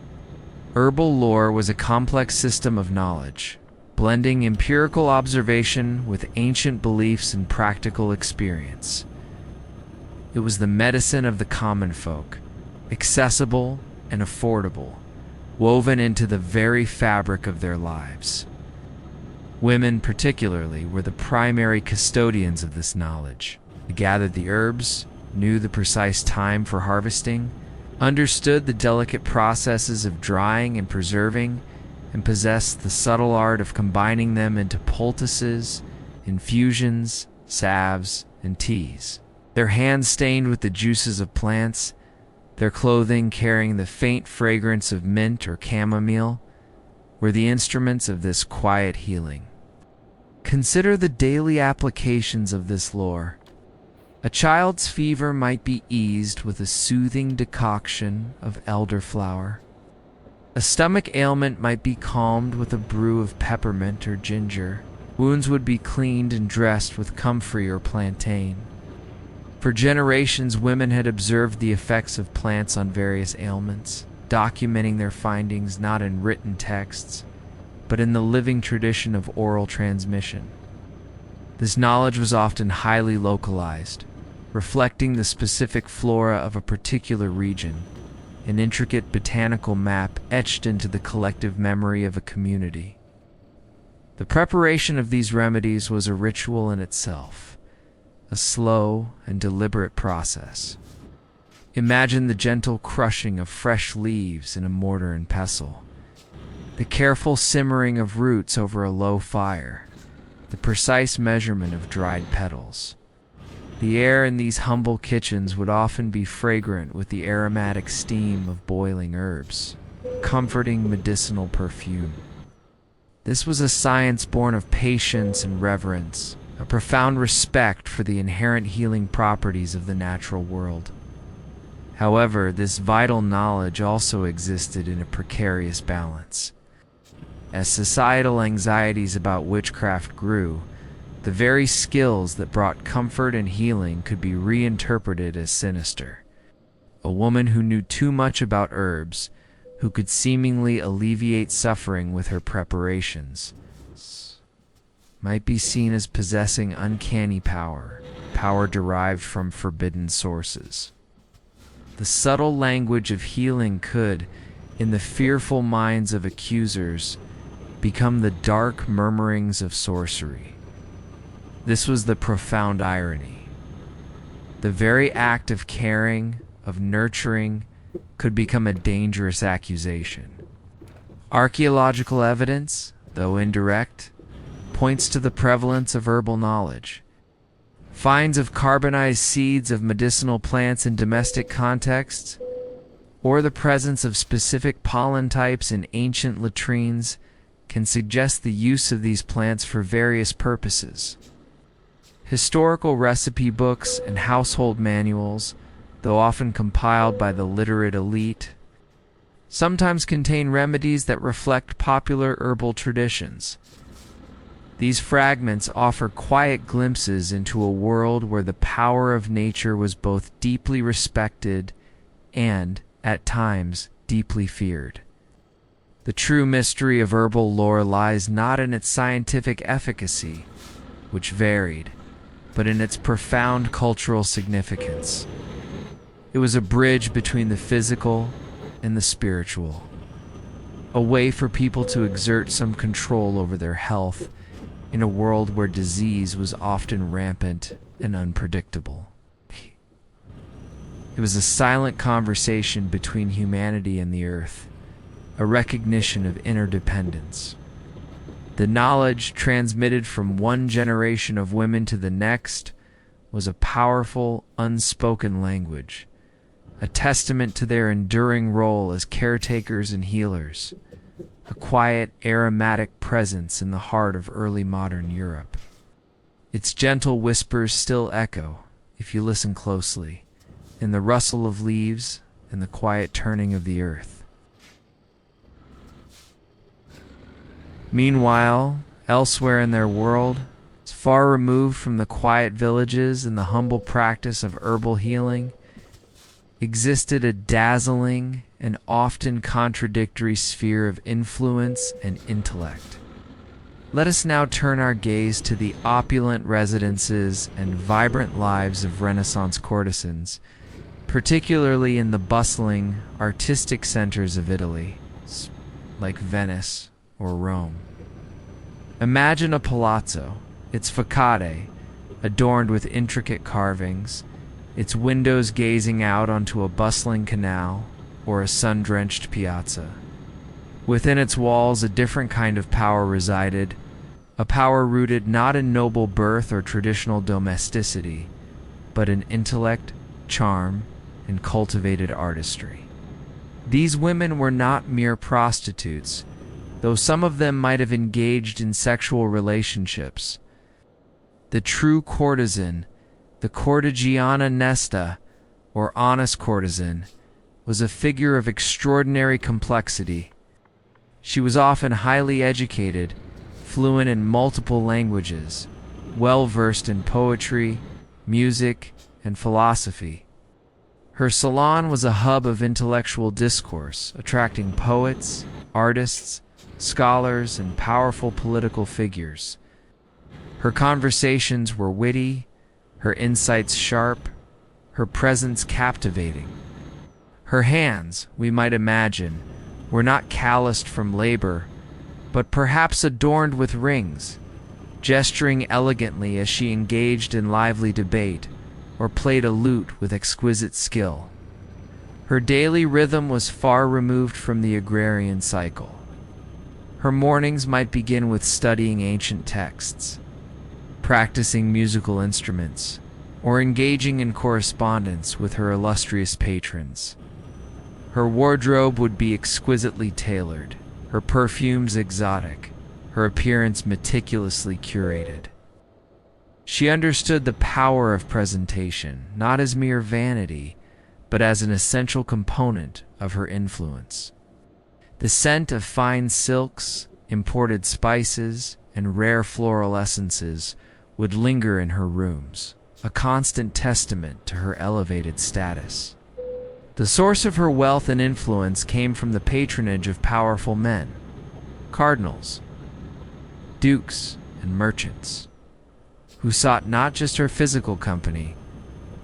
Herbal lore was a complex system of knowledge, blending empirical observation with ancient beliefs and practical experience. It was the medicine of the common folk, accessible and affordable, woven into the very fabric of their lives. Women, particularly, were the primary custodians of this knowledge. They gathered the herbs, knew the precise time for harvesting, understood the delicate processes of drying and preserving, and possessed the subtle art of combining them into poultices, infusions, salves, and teas. Their hands stained with the juices of plants, their clothing carrying the faint fragrance of mint or chamomile, were the instruments of this quiet healing. Consider the daily applications of this lore. A child's fever might be eased with a soothing decoction of elderflower. A stomach ailment might be calmed with a brew of peppermint or ginger. Wounds would be cleaned and dressed with comfrey or plantain. For generations, women had observed the effects of plants on various ailments, documenting their findings not in written texts, but in the living tradition of oral transmission. This knowledge was often highly localized, reflecting the specific flora of a particular region, an intricate botanical map etched into the collective memory of a community. The preparation of these remedies was a ritual in itself, a slow and deliberate process. Imagine the gentle crushing of fresh leaves in a mortar and pestle, the careful simmering of roots over a low fire, the precise measurement of dried petals. The air in these humble kitchens would often be fragrant with the aromatic steam of boiling herbs, comforting medicinal perfume. This was a science born of patience and reverence, a profound respect for the inherent healing properties of the natural world. However, this vital knowledge also existed in a precarious balance. As societal anxieties about witchcraft grew, the very skills that brought comfort and healing could be reinterpreted as sinister. A woman who knew too much about herbs, who could seemingly alleviate suffering with her preparations, might be seen as possessing uncanny power derived from forbidden sources. The subtle language of healing could, in the fearful minds of accusers, become the dark murmurings of sorcery. This was the profound irony. The very act of caring, of nurturing, could become a dangerous accusation. Archaeological evidence, though indirect, points to the prevalence of herbal knowledge. Finds of carbonized seeds of medicinal plants in domestic contexts, or the presence of specific pollen types in ancient latrines, can suggest the use of these plants for various purposes. Historical recipe books and household manuals, though often compiled by the literate elite, sometimes contain remedies that reflect popular herbal traditions. These fragments offer quiet glimpses into a world where the power of nature was both deeply respected and, at times, deeply feared. The true mystery of herbal lore lies not in its scientific efficacy, which varied, but in its profound cultural significance. It was a bridge between the physical and the spiritual, a way for people to exert some control over their health in a world where disease was often rampant and unpredictable. It was a silent conversation between humanity and the earth, a recognition of interdependence. The knowledge transmitted from one generation of women to the next was a powerful, unspoken language, a testament to their enduring role as caretakers and healers, a quiet, aromatic presence in the heart of early modern Europe. Its gentle whispers still echo, if you listen closely, in the rustle of leaves and the quiet turning of the earth. Meanwhile, elsewhere in their world, far removed from the quiet villages and the humble practice of herbal healing, existed a dazzling and often contradictory sphere of influence and intellect. Let us now turn our gaze to the opulent residences and vibrant lives of Renaissance courtesans, particularly in the bustling, artistic centers of Italy, like Venice or Rome. Imagine a palazzo, its facade adorned with intricate carvings, its windows gazing out onto a bustling canal or a sun-drenched piazza. Within its walls a different kind of power resided, a power rooted not in noble birth or traditional domesticity, but in intellect, charm, and cultivated artistry. These women were not mere prostitutes, though some of them might have engaged in sexual relationships. The true courtesan, the cortegiana nesta, or honest courtesan, was a figure of extraordinary complexity. She was often highly educated, fluent in multiple languages, well-versed in poetry, music, and philosophy. Her salon was a hub of intellectual discourse, attracting poets, artists, scholars, and powerful political figures. Her conversations were witty, her insights sharp, her presence captivating. Her hands, we might imagine, were not calloused from labor, but perhaps adorned with rings, gesturing elegantly as she engaged in lively debate or played a lute with exquisite skill. Her daily rhythm was far removed from the agrarian cycle. Her mornings might begin with studying ancient texts, practicing musical instruments, or engaging in correspondence with her illustrious patrons. Her wardrobe would be exquisitely tailored, her perfumes exotic, her appearance meticulously curated. She understood the power of presentation, not as mere vanity, but as an essential component of her influence. The scent of fine silks, imported spices, and rare floral essences would linger in her rooms, a constant testament to her elevated status. The source of her wealth and influence came from the patronage of powerful men, cardinals, dukes, and merchants, who sought not just her physical company,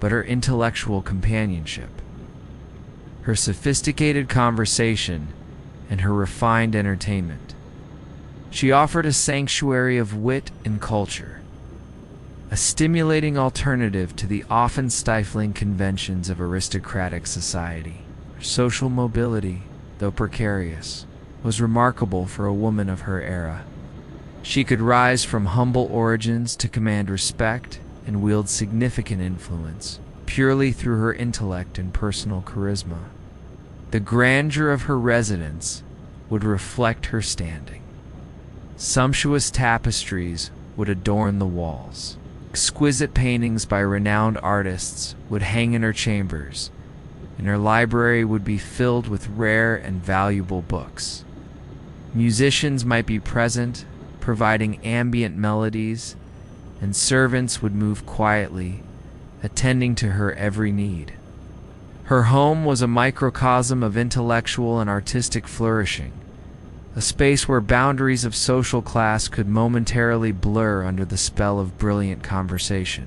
but her intellectual companionship. Her sophisticated conversation and her refined entertainment. She offered a sanctuary of wit and culture. a stimulating alternative to the often stifling conventions of aristocratic society. Her social mobility, though precarious, was remarkable for a woman of her era. She could rise from humble origins to command respect and wield significant influence, purely through her intellect and personal charisma. The grandeur of her residence would reflect her standing. Sumptuous tapestries would adorn the walls. Exquisite paintings by renowned artists would hang in her chambers, and her library would be filled with rare and valuable books. Musicians might be present, providing ambient melodies, and servants would move quietly, attending to her every need. Her home was a microcosm of intellectual and artistic flourishing, a space where boundaries of social class could momentarily blur under the spell of brilliant conversation.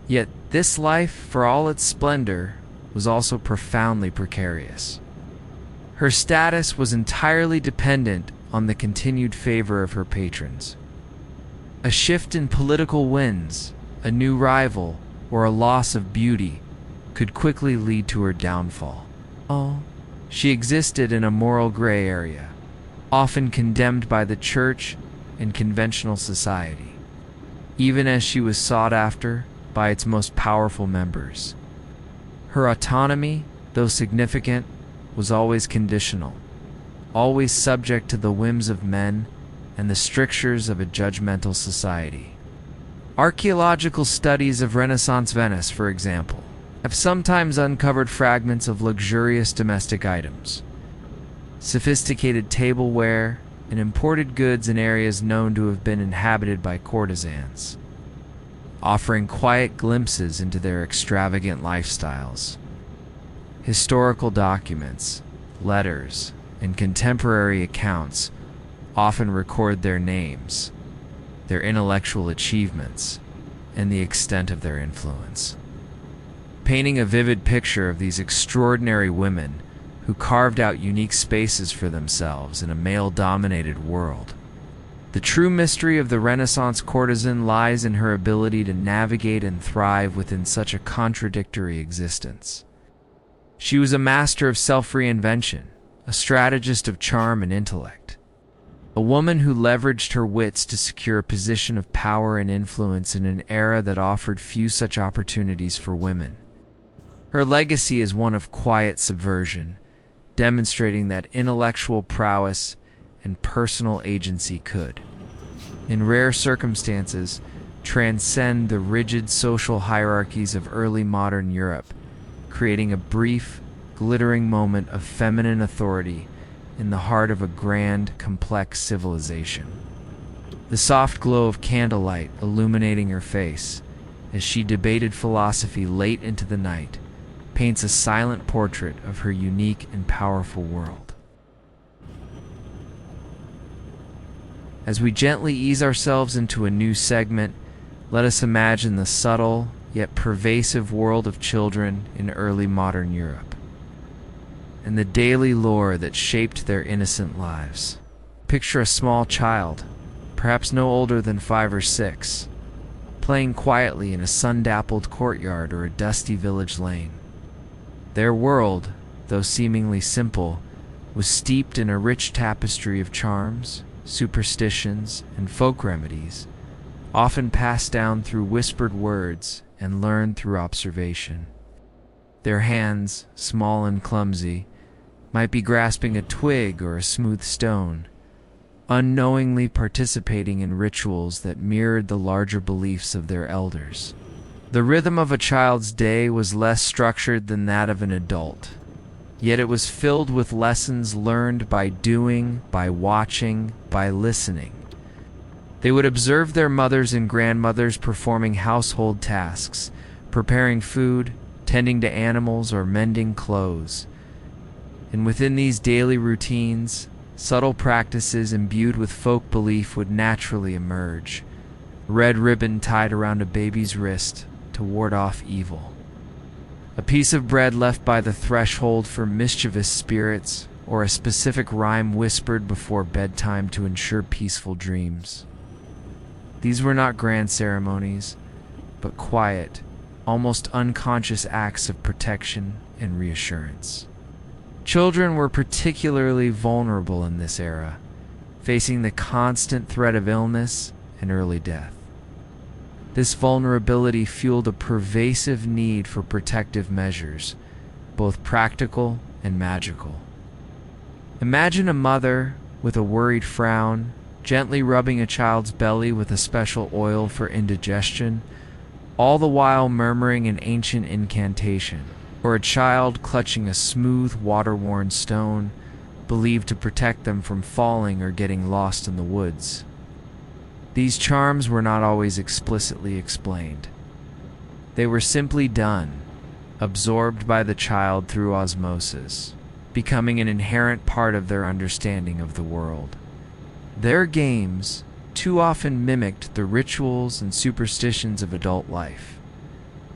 Yet this life, for all its splendor, was also profoundly precarious. Her status was entirely dependent on the continued favor of her patrons. A shift in political winds, a new rival, or a loss of beauty could quickly lead to her downfall. She existed in a moral gray area, often condemned by the church and conventional society, even as she was sought after by its most powerful members. Her autonomy, though significant, was always conditional, always subject to the whims of men and the strictures of a judgmental society. Archaeological studies of Renaissance Venice, for example, have sometimes uncovered fragments of luxurious domestic items, sophisticated tableware, and imported goods in areas known to have been inhabited by courtesans, offering quiet glimpses into their extravagant lifestyles. Historical documents, letters, and contemporary accounts often record their names, their intellectual achievements, and the extent of their influence, painting a vivid picture of these extraordinary women who carved out unique spaces for themselves in a male-dominated world. The true mystery of the Renaissance courtesan lies in her ability to navigate and thrive within such a contradictory existence. She was a master of self-reinvention, a strategist of charm and intellect, a woman who leveraged her wits to secure a position of power and influence in an era that offered few such opportunities for women. Her legacy is one of quiet subversion, demonstrating that intellectual prowess and personal agency could, in rare circumstances, transcend the rigid social hierarchies of early modern Europe, creating a brief, glittering moment of feminine authority in the heart of a grand, complex civilization. The soft glow of candlelight illuminating her face as she debated philosophy late into the night paints a silent portrait of her unique and powerful world. As we gently ease ourselves into a new segment, let us imagine the subtle yet pervasive world of children in early modern Europe, and the daily lore that shaped their innocent lives. Picture a small child, perhaps no older than 5 or 6, playing quietly in a sun-dappled courtyard or a dusty village lane. Their world, though seemingly simple, was steeped in a rich tapestry of charms, superstitions, and folk remedies, often passed down through whispered words and learned through observation. Their hands, small and clumsy, might be grasping a twig or a smooth stone, unknowingly participating in rituals that mirrored the larger beliefs of their elders. The rhythm of a child's day was less structured than that of an adult, yet it was filled with lessons learned by doing, by watching, by listening. They would observe their mothers and grandmothers performing household tasks, preparing food, tending to animals, or mending clothes. And within these daily routines, subtle practices imbued with folk belief would naturally emerge. A red ribbon tied around a baby's wrist to ward off evil. A piece of bread left by the threshold for mischievous spirits, or a specific rhyme whispered before bedtime to ensure peaceful dreams. These were not grand ceremonies, but quiet, almost unconscious acts of protection and reassurance. Children were particularly vulnerable in this era, facing the constant threat of illness and early death. This vulnerability fueled a pervasive need for protective measures, both practical and magical. Imagine a mother with a worried frown, gently rubbing a child's belly with a special oil for indigestion, all the while murmuring an ancient incantation, or a child clutching a smooth, water-worn stone, believed to protect them from falling or getting lost in the woods. These charms were not always explicitly explained. They were simply done, absorbed by the child through osmosis, becoming an inherent part of their understanding of the world. Their games too often mimicked the rituals and superstitions of adult life,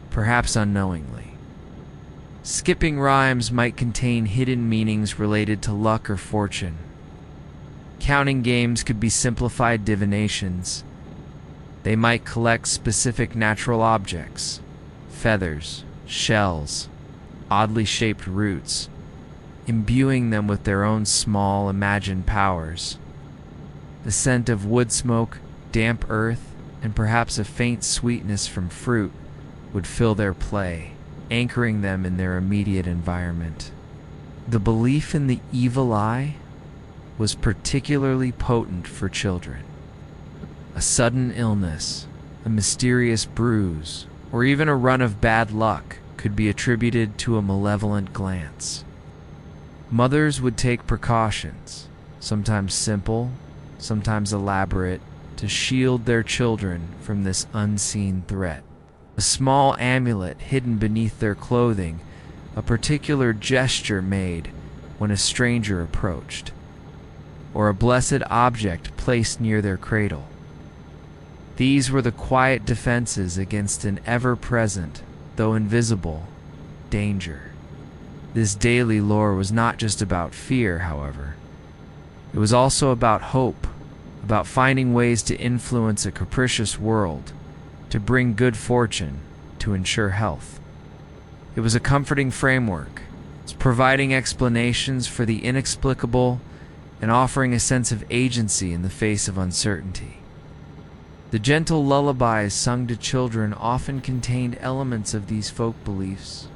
perhaps unknowingly. Skipping rhymes might contain hidden meanings related to luck or fortune. Counting games could be simplified divinations. They might collect specific natural objects, feathers, shells, oddly shaped roots, imbuing them with their own small, imagined powers. The scent of wood smoke, damp earth, and perhaps a faint sweetness from fruit would fill their play, anchoring them in their immediate environment. The belief in the evil eye was particularly potent for children. A sudden illness, a mysterious bruise, or even a run of bad luck could be attributed to a malevolent glance. Mothers would take precautions, sometimes simple, sometimes elaborate, to shield their children from this unseen threat. A small amulet hidden beneath their clothing, a particular gesture made when a stranger approached, or a blessed object placed near their cradle. These were the quiet defenses against an ever-present, though invisible, danger. This daily lore was not just about fear, however. It was also about hope, about finding ways to influence a capricious world, to bring good fortune, to ensure health. It was a comforting framework, providing explanations for the inexplicable and offering a sense of agency in the face of uncertainty. The gentle lullabies sung to children often contained elements of these folk beliefs,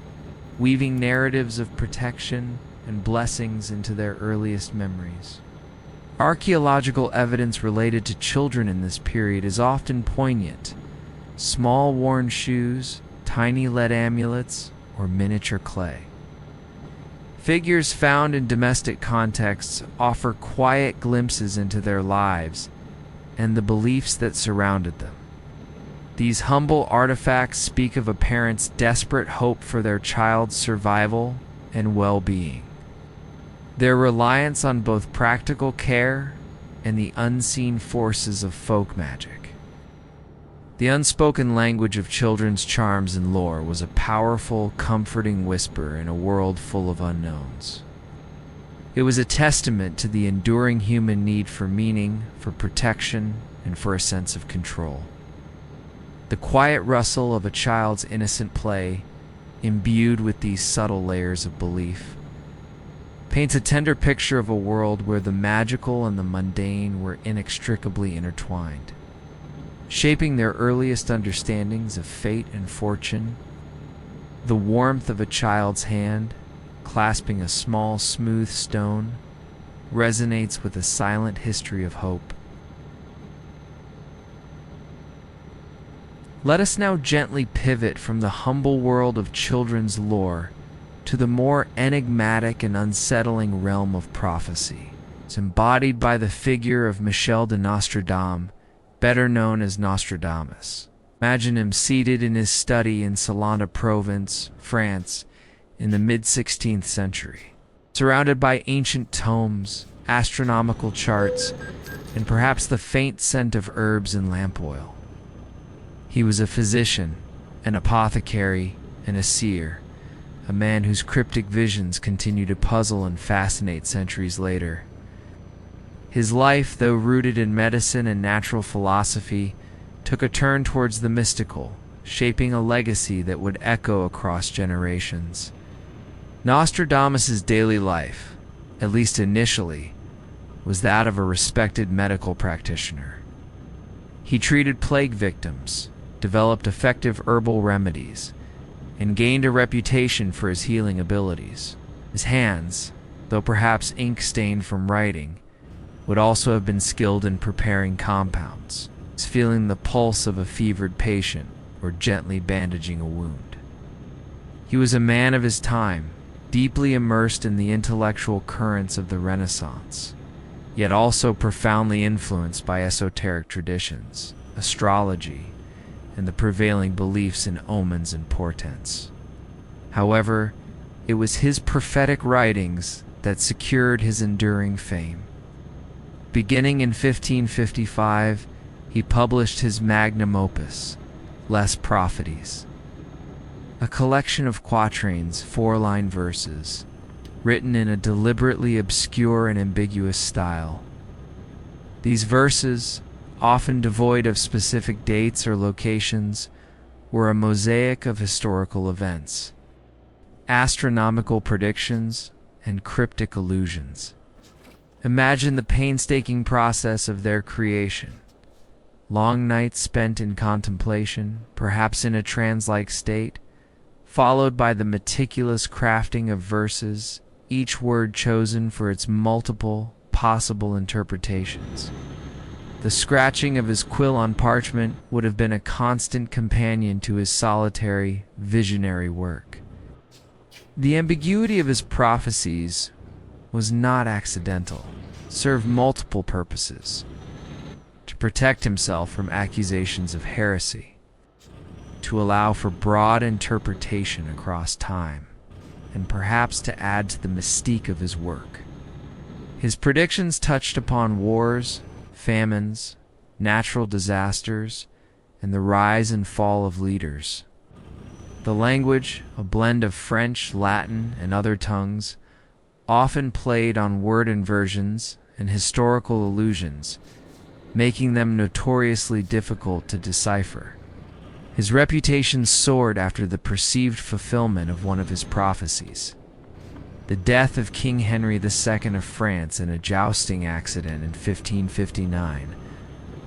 weaving narratives of protection and blessings into their earliest memories. Archaeological evidence related to children in this period is often poignant. Small worn shoes, tiny lead amulets, or miniature clay. Figures found in domestic contexts offer quiet glimpses into their lives and the beliefs that surrounded them. These humble artifacts speak of a parent's desperate hope for their child's survival and well-being. Their reliance on both practical care and the unseen forces of folk magic. The unspoken language of children's charms and lore was a powerful, comforting whisper in a world full of unknowns. It was a testament to the enduring human need for meaning, for protection, and for a sense of control. The quiet rustle of a child's innocent play, imbued with these subtle layers of belief, paints a tender picture of a world where the magical and the mundane were inextricably intertwined, shaping their earliest understandings of fate and fortune. The warmth of a child's hand, clasping a small, smooth stone, resonates with a silent history of hope. Let us now gently pivot from the humble world of children's lore to the more enigmatic and unsettling realm of prophecy. It's embodied by the figure of Michel de Nostradame, better known as Nostradamus. Imagine him seated in his study in Salon de Provence, France, in the mid-16th century, surrounded by ancient tomes, astronomical charts, and perhaps the faint scent of herbs and lamp oil. He was a physician, an apothecary, and a seer, a man whose cryptic visions continue to puzzle and fascinate centuries later. His life, though rooted in medicine and natural philosophy, took a turn towards the mystical, shaping a legacy that would echo across generations. Nostradamus's daily life, at least initially, was that of a respected medical practitioner. He treated plague victims, developed effective herbal remedies, and gained a reputation for his healing abilities. His hands, though perhaps ink-stained from writing, would also have been skilled in preparing compounds, feeling the pulse of a fevered patient or gently bandaging a wound. He was a man of his time, deeply immersed in the intellectual currents of the Renaissance, yet also profoundly influenced by esoteric traditions, astrology, and the prevailing beliefs in omens and portents. However, it was his prophetic writings that secured his enduring fame. Beginning in 1555, he published his magnum opus, Les Prophéties, a collection of quatrains, 4-line verses, written in a deliberately obscure and ambiguous style. These verses, often devoid of specific dates or locations, were a mosaic of historical events, astronomical predictions, and cryptic allusions. Imagine the painstaking process of their creation. Long nights spent in contemplation, perhaps in a trance-like state, followed by the meticulous crafting of verses, each word chosen for its multiple, possible interpretations. The scratching of his quill on parchment would have been a constant companion to his solitary, visionary work. The ambiguity of his prophecies was not accidental, served multiple purposes: to protect himself from accusations of heresy, to allow for broad interpretation across time, and perhaps to add to the mystique of his work. His predictions touched upon wars, famines, natural disasters, and the rise and fall of leaders. The language, a blend of French, Latin, and other tongues, often played on word inversions and historical allusions, making them notoriously difficult to decipher. His reputation soared after the perceived fulfillment of one of his prophecies: the death of King Henry II of France in a jousting accident in 1559,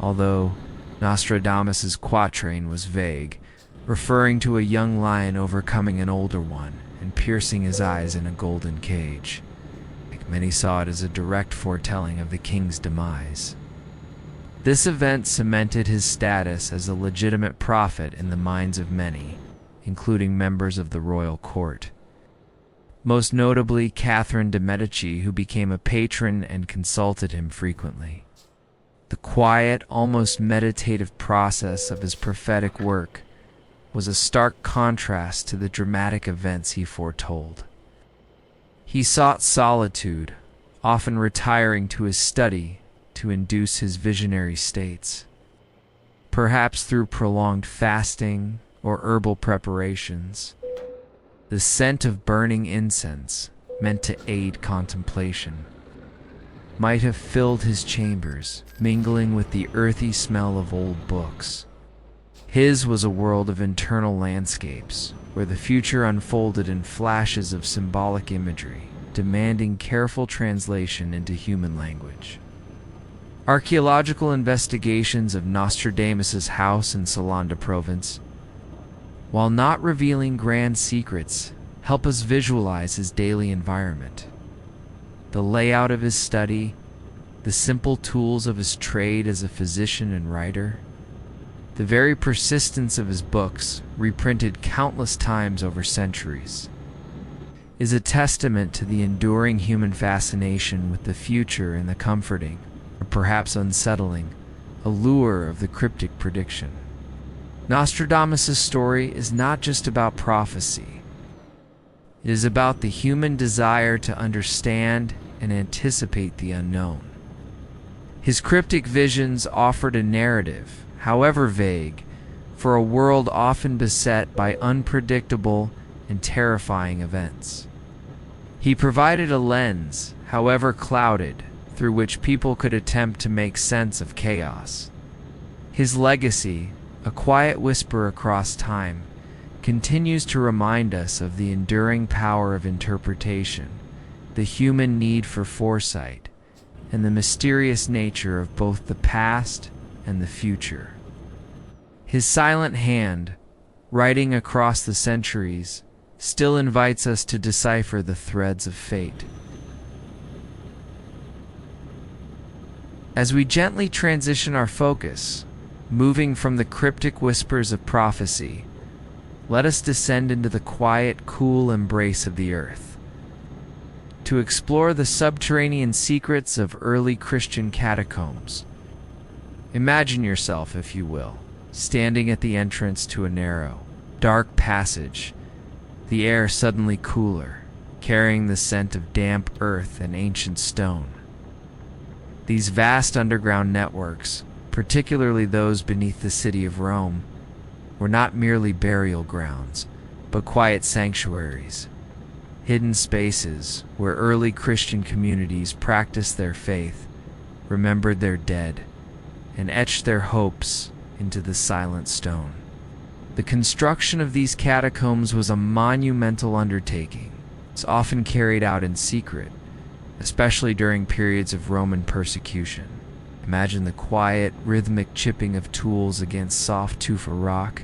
although Nostradamus's quatrain was vague, referring to a young lion overcoming an older one and piercing his eyes in a golden cage. Many saw it as a direct foretelling of the king's demise. This event cemented his status as a legitimate prophet in the minds of many, including members of the royal court. Most notably Catherine de' Medici, who became a patron and consulted him frequently. The quiet, almost meditative process of his prophetic work was a stark contrast to the dramatic events he foretold. He sought solitude, often retiring to his study to induce his visionary states. Perhaps through prolonged fasting or herbal preparations, the scent of burning incense, meant to aid contemplation, might have filled his chambers, mingling with the earthy smell of old books. His was a world of internal landscapes, where the future unfolded in flashes of symbolic imagery, demanding careful translation into human language. Archaeological investigations of Nostradamus's house in Salon de Provence, while not revealing grand secrets, help us visualize his daily environment. The layout of his study, the simple tools of his trade as a physician and writer, the very persistence of his books, reprinted countless times over centuries, is a testament to the enduring human fascination with the future and the comforting, or perhaps unsettling, allure of the cryptic prediction. Nostradamus' story is not just about prophecy. It is about the human desire to understand and anticipate the unknown. His cryptic visions offered a narrative, however vague, for a world often beset by unpredictable and terrifying events. He provided a lens, however clouded, through which people could attempt to make sense of chaos. His legacy, a quiet whisper across time, continues to remind us of the enduring power of interpretation, the human need for foresight, and the mysterious nature of both the past and the future. His silent hand, writing across the centuries, still invites us to decipher the threads of fate. As we gently transition our focus, moving from the cryptic whispers of prophecy, let us descend into the quiet, cool embrace of the earth, to explore the subterranean secrets of early Christian catacombs. Imagine yourself, if you will, standing at the entrance to a narrow, dark passage, the air suddenly cooler, carrying the scent of damp earth and ancient stone. These vast underground networks, particularly those beneath the city of Rome, were not merely burial grounds, but quiet sanctuaries, hidden spaces where early Christian communities practiced their faith, remembered their dead, and etched their hopes into the silent stone. The construction of these catacombs was a monumental undertaking. It's often carried out in secret, especially during periods of Roman persecution. Imagine the quiet, rhythmic chipping of tools against soft tufa rock,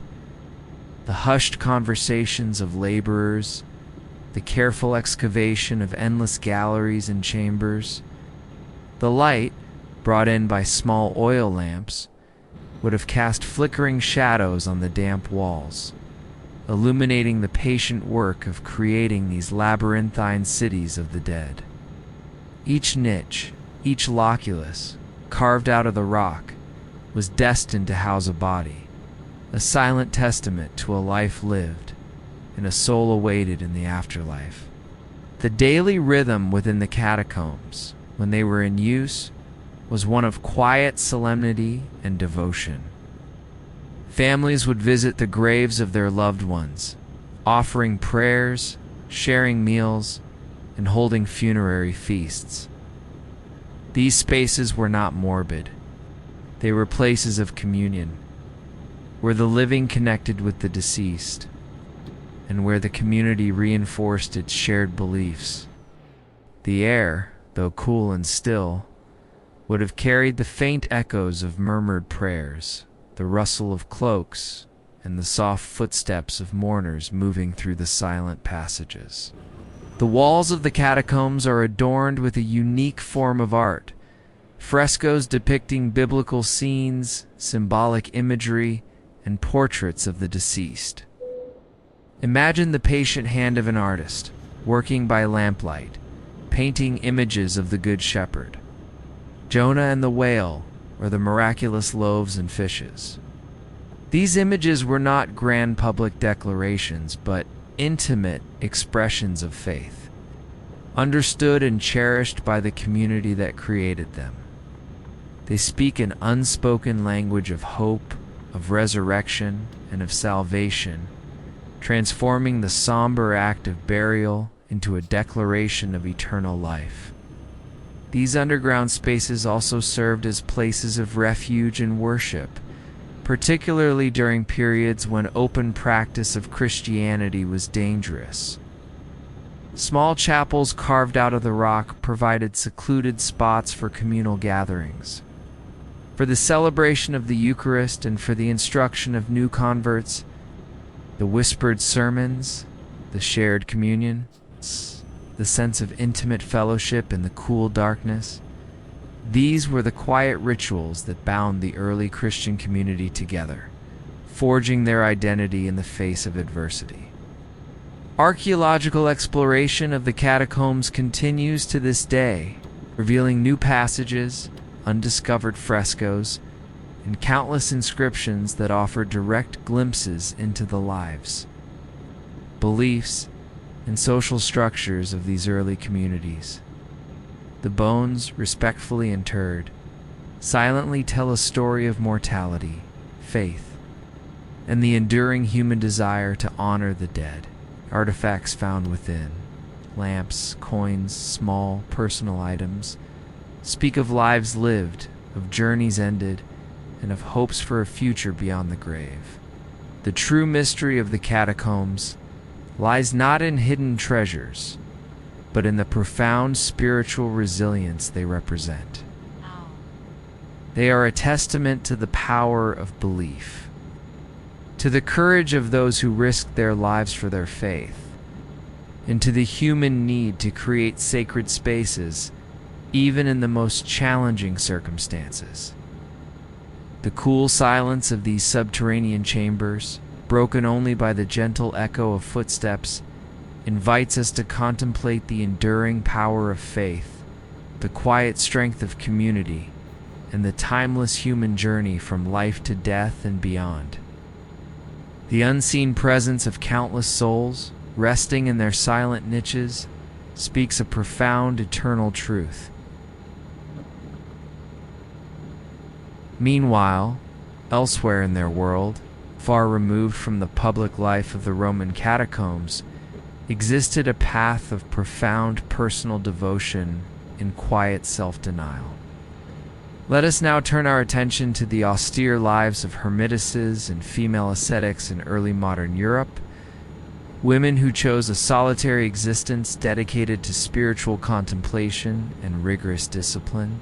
the hushed conversations of laborers, the careful excavation of endless galleries and chambers. The light, brought in by small oil lamps, would have cast flickering shadows on the damp walls, illuminating the patient work of creating these labyrinthine cities of the dead. Each niche, each loculus, carved out of the rock, was destined to house a body, a silent testament to a life lived and a soul awaited in the afterlife. The daily rhythm within the catacombs, when they were in use, was one of quiet solemnity and devotion. Families would visit the graves of their loved ones, offering prayers, sharing meals, and holding funerary feasts. These spaces were not morbid. They were places of communion, where the living connected with the deceased, and where the community reinforced its shared beliefs. The air, though cool and still, would have carried the faint echoes of murmured prayers, the rustle of cloaks, and the soft footsteps of mourners moving through the silent passages. The walls of the catacombs are adorned with a unique form of art, frescoes depicting biblical scenes, symbolic imagery, and portraits of the deceased. Imagine the patient hand of an artist, working by lamplight, painting images of the Good Shepherd, Jonah and the whale, or the miraculous loaves and fishes. These images were not grand public declarations, but intimate expressions of faith, understood and cherished by the community that created them. They speak an unspoken language of hope, of resurrection, and of salvation, transforming the somber act of burial into a declaration of eternal life. These underground spaces also served as places of refuge and worship, particularly during periods when open practice of Christianity was dangerous. Small chapels carved out of the rock provided secluded spots for communal gatherings. For the celebration of the Eucharist and for the instruction of new converts, the whispered sermons, the shared communion, the sense of intimate fellowship in the cool darkness, these were the quiet rituals that bound the early Christian community together, forging their identity in the face of adversity. Archaeological exploration of the catacombs continues to this day, revealing new passages, undiscovered frescoes, and countless inscriptions that offer direct glimpses into the lives, beliefs, and social structures of these early communities. The bones, respectfully interred, silently tell a story of mortality, faith, and the enduring human desire to honor the dead. Artifacts found within, lamps, coins, small personal items, speak of lives lived, of journeys ended, and of hopes for a future beyond the grave. The true mystery of the catacombs lies not in hidden treasures, but in the profound spiritual resilience they represent. They are a testament to the power of belief, to the courage of those who risked their lives for their faith, and to the human need to create sacred spaces even in the most challenging circumstances. The cool silence of these subterranean chambers, broken only by the gentle echo of footsteps, invites us to contemplate the enduring power of faith, the quiet strength of community, and the timeless human journey from life to death and beyond. The unseen presence of countless souls, resting in their silent niches, speaks a profound eternal truth. Meanwhile, elsewhere in their world, far removed from the public life of the Roman catacombs, existed a path of profound personal devotion and quiet self-denial. Let us now turn our attention to the austere lives of hermitesses and female ascetics in early modern Europe, women who chose a solitary existence dedicated to spiritual contemplation and rigorous discipline.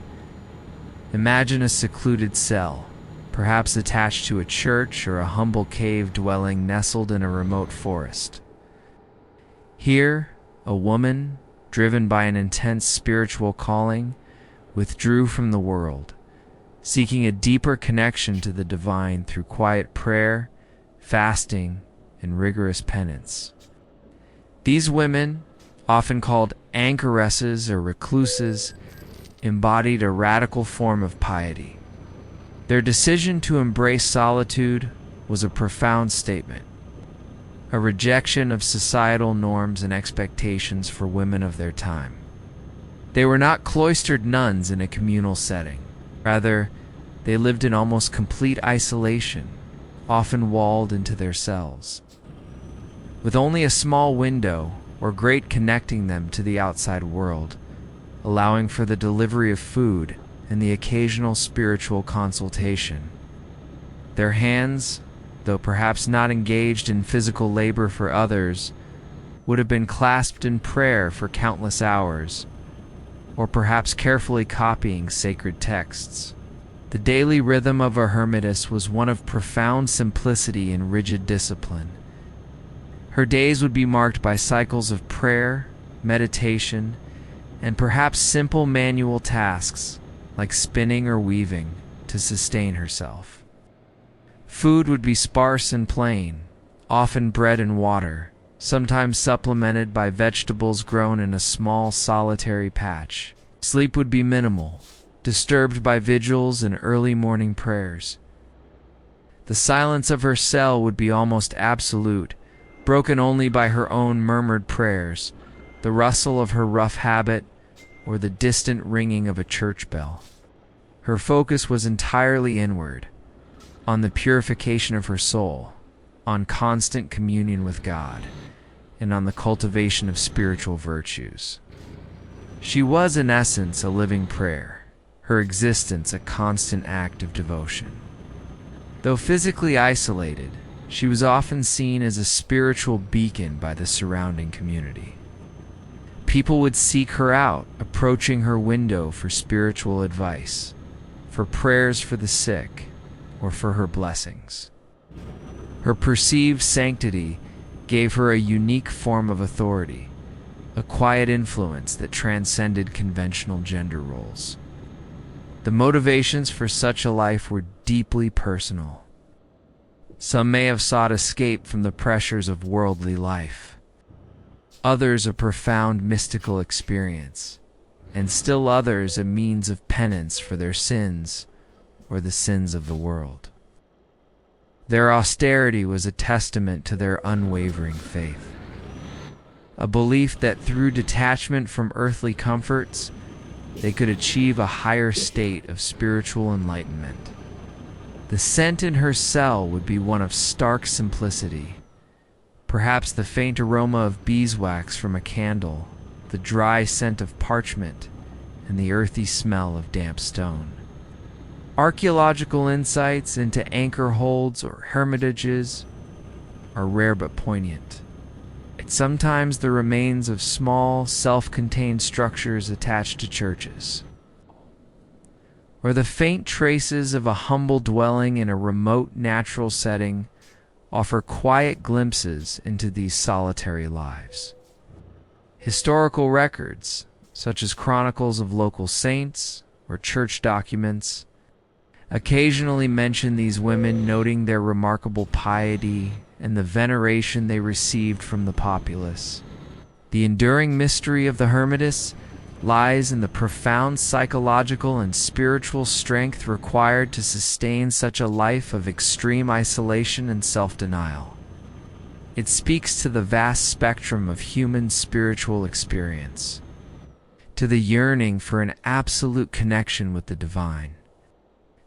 Imagine a secluded cell, perhaps attached to a church or a humble cave dwelling nestled in a remote forest. Here, a woman, driven by an intense spiritual calling, withdrew from the world, seeking a deeper connection to the divine through quiet prayer, fasting, and rigorous penance. These women, often called anchoresses or recluses, embodied a radical form of piety. Their decision to embrace solitude was a profound statement, a rejection of societal norms and expectations for women of their time. They were not cloistered nuns in a communal setting. Rather, they lived in almost complete isolation, often walled into their cells, with only a small window or grate connecting them to the outside world, allowing for the delivery of food and the occasional spiritual consultation. Their hands, though perhaps not engaged in physical labor for others, would have been clasped in prayer for countless hours, or perhaps carefully copying sacred texts. The daily rhythm of a hermitess was one of profound simplicity and rigid discipline. Her days would be marked by cycles of prayer, meditation, and perhaps simple manual tasks like spinning or weaving to sustain herself. Food would be sparse and plain, often bread and water, sometimes supplemented by vegetables grown in a small solitary patch. Sleep would be minimal, disturbed by vigils and early morning prayers. The silence of her cell would be almost absolute, broken only by her own murmured prayers, the rustle of her rough habit, or the distant ringing of a church bell. Her focus was entirely inward, on the purification of her soul, on constant communion with God, and on the cultivation of spiritual virtues. She was, in essence, a living prayer, her existence a constant act of devotion. Though physically isolated, she was often seen as a spiritual beacon by the surrounding community. People would seek her out, approaching her window for spiritual advice, for prayers for the sick, or for her blessings. Her perceived sanctity gave her a unique form of authority, a quiet influence that transcended conventional gender roles. The motivations for such a life were deeply personal. Some may have sought escape from the pressures of worldly life, others a profound mystical experience, and still others a means of penance for their sins or the sins of the world. Their austerity was a testament to their unwavering faith, a belief that through detachment from earthly comforts, they could achieve a higher state of spiritual enlightenment. The scent in her cell would be one of stark simplicity, perhaps the faint aroma of beeswax from a candle, the dry scent of parchment, and the earthy smell of damp stone. Archaeological insights into anchor holds or hermitages are rare but poignant. It's sometimes the remains of small, self-contained structures attached to churches, or the faint traces of a humble dwelling in a remote natural setting offer quiet glimpses into these solitary lives. Historical records, such as chronicles of local saints or church documents, occasionally mention these women, noting their remarkable piety and the veneration they received from the populace. The enduring mystery of the Hermitas lies in the profound psychological and spiritual strength required to sustain such a life of extreme isolation and self-denial. It speaks to the vast spectrum of human spiritual experience, to the yearning for an absolute connection with the divine,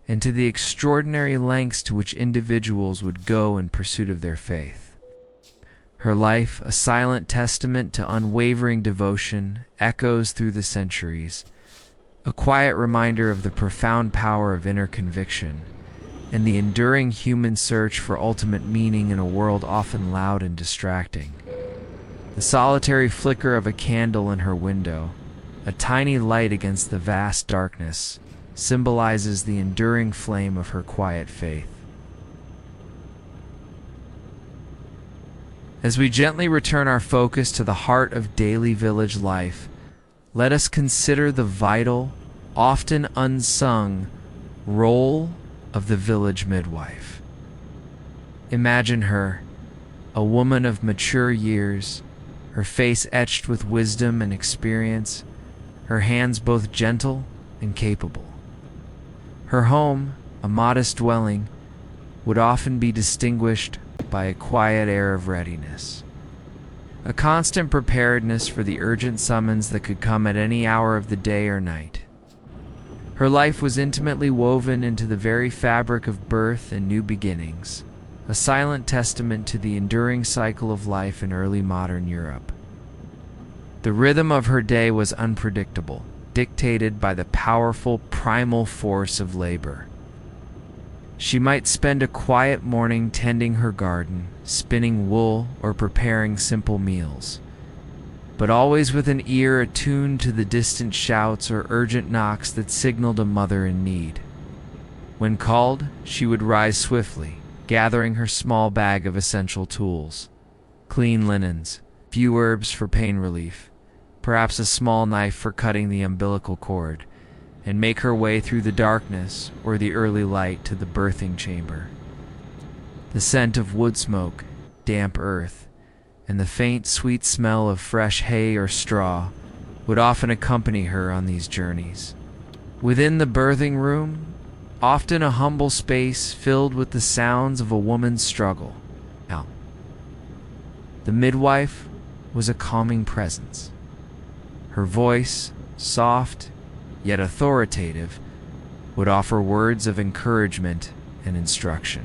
and to the extraordinary lengths to which individuals would go in pursuit of their faith. Her life, a silent testament to unwavering devotion, echoes through the centuries, a quiet reminder of the profound power of inner conviction and the enduring human search for ultimate meaning in a world often loud and distracting. The solitary flicker of a candle in her window, a tiny light against the vast darkness, symbolizes the enduring flame of her quiet faith. As we gently return our focus to the heart of daily village life, let us consider the vital, often unsung, role of the village midwife. Imagine her, a woman of mature years, her face etched with wisdom and experience, her hands both gentle and capable. Her home, a modest dwelling, would often be distinguished by a quiet air of readiness, a constant preparedness for the urgent summons that could come at any hour of the day or night. Her life was intimately woven into the very fabric of birth and new beginnings, a silent testament to the enduring cycle of life in early modern Europe. The rhythm of her day was unpredictable, dictated by the powerful primal force of labor. She might spend a quiet morning tending her garden, spinning wool, or preparing simple meals, but always with an ear attuned to the distant shouts or urgent knocks that signaled a mother in need. When called, she would rise swiftly, gathering her small bag of essential tools, clean linens, few herbs for pain relief, perhaps a small knife for cutting the umbilical cord, and make her way through the darkness or the early light to the birthing chamber. The scent of wood smoke, damp earth, and the faint, sweet smell of fresh hay or straw would often accompany her on these journeys. Within the birthing room, often a humble space filled with the sounds of a woman's struggle. Now, the midwife was a calming presence. Her voice, soft yet authoritative, would offer words of encouragement and instruction.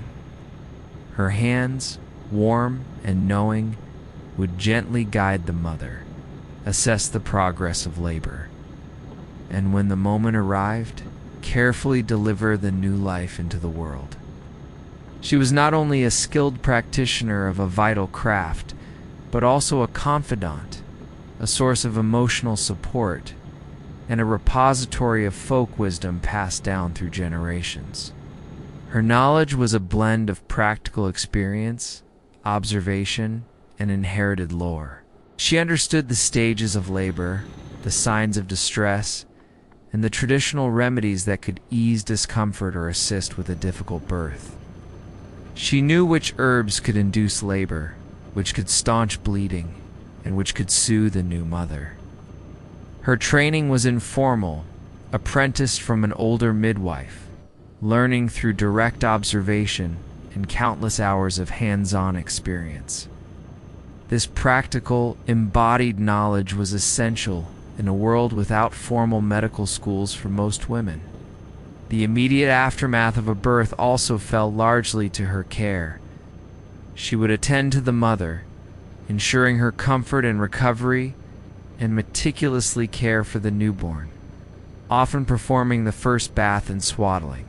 Her hands, warm and knowing, would gently guide the mother, assess the progress of labor, and when the moment arrived, carefully deliver the new life into the world. She was not only a skilled practitioner of a vital craft, but also a confidant, a source of emotional support, and a repository of folk wisdom passed down through generations. Her knowledge was a blend of practical experience, observation, and inherited lore. She understood the stages of labor, the signs of distress, and the traditional remedies that could ease discomfort or assist with a difficult birth. She knew which herbs could induce labor, which could staunch bleeding, and which could soothe a new mother. Her training was informal, apprenticed from an older midwife, learning through direct observation and countless hours of hands-on experience. This practical, embodied knowledge was essential in a world without formal medical schools for most women. The immediate aftermath of a birth also fell largely to her care. She would attend to the mother, ensuring her comfort and recovery, and meticulously care for the newborn, often performing the first bath and swaddling.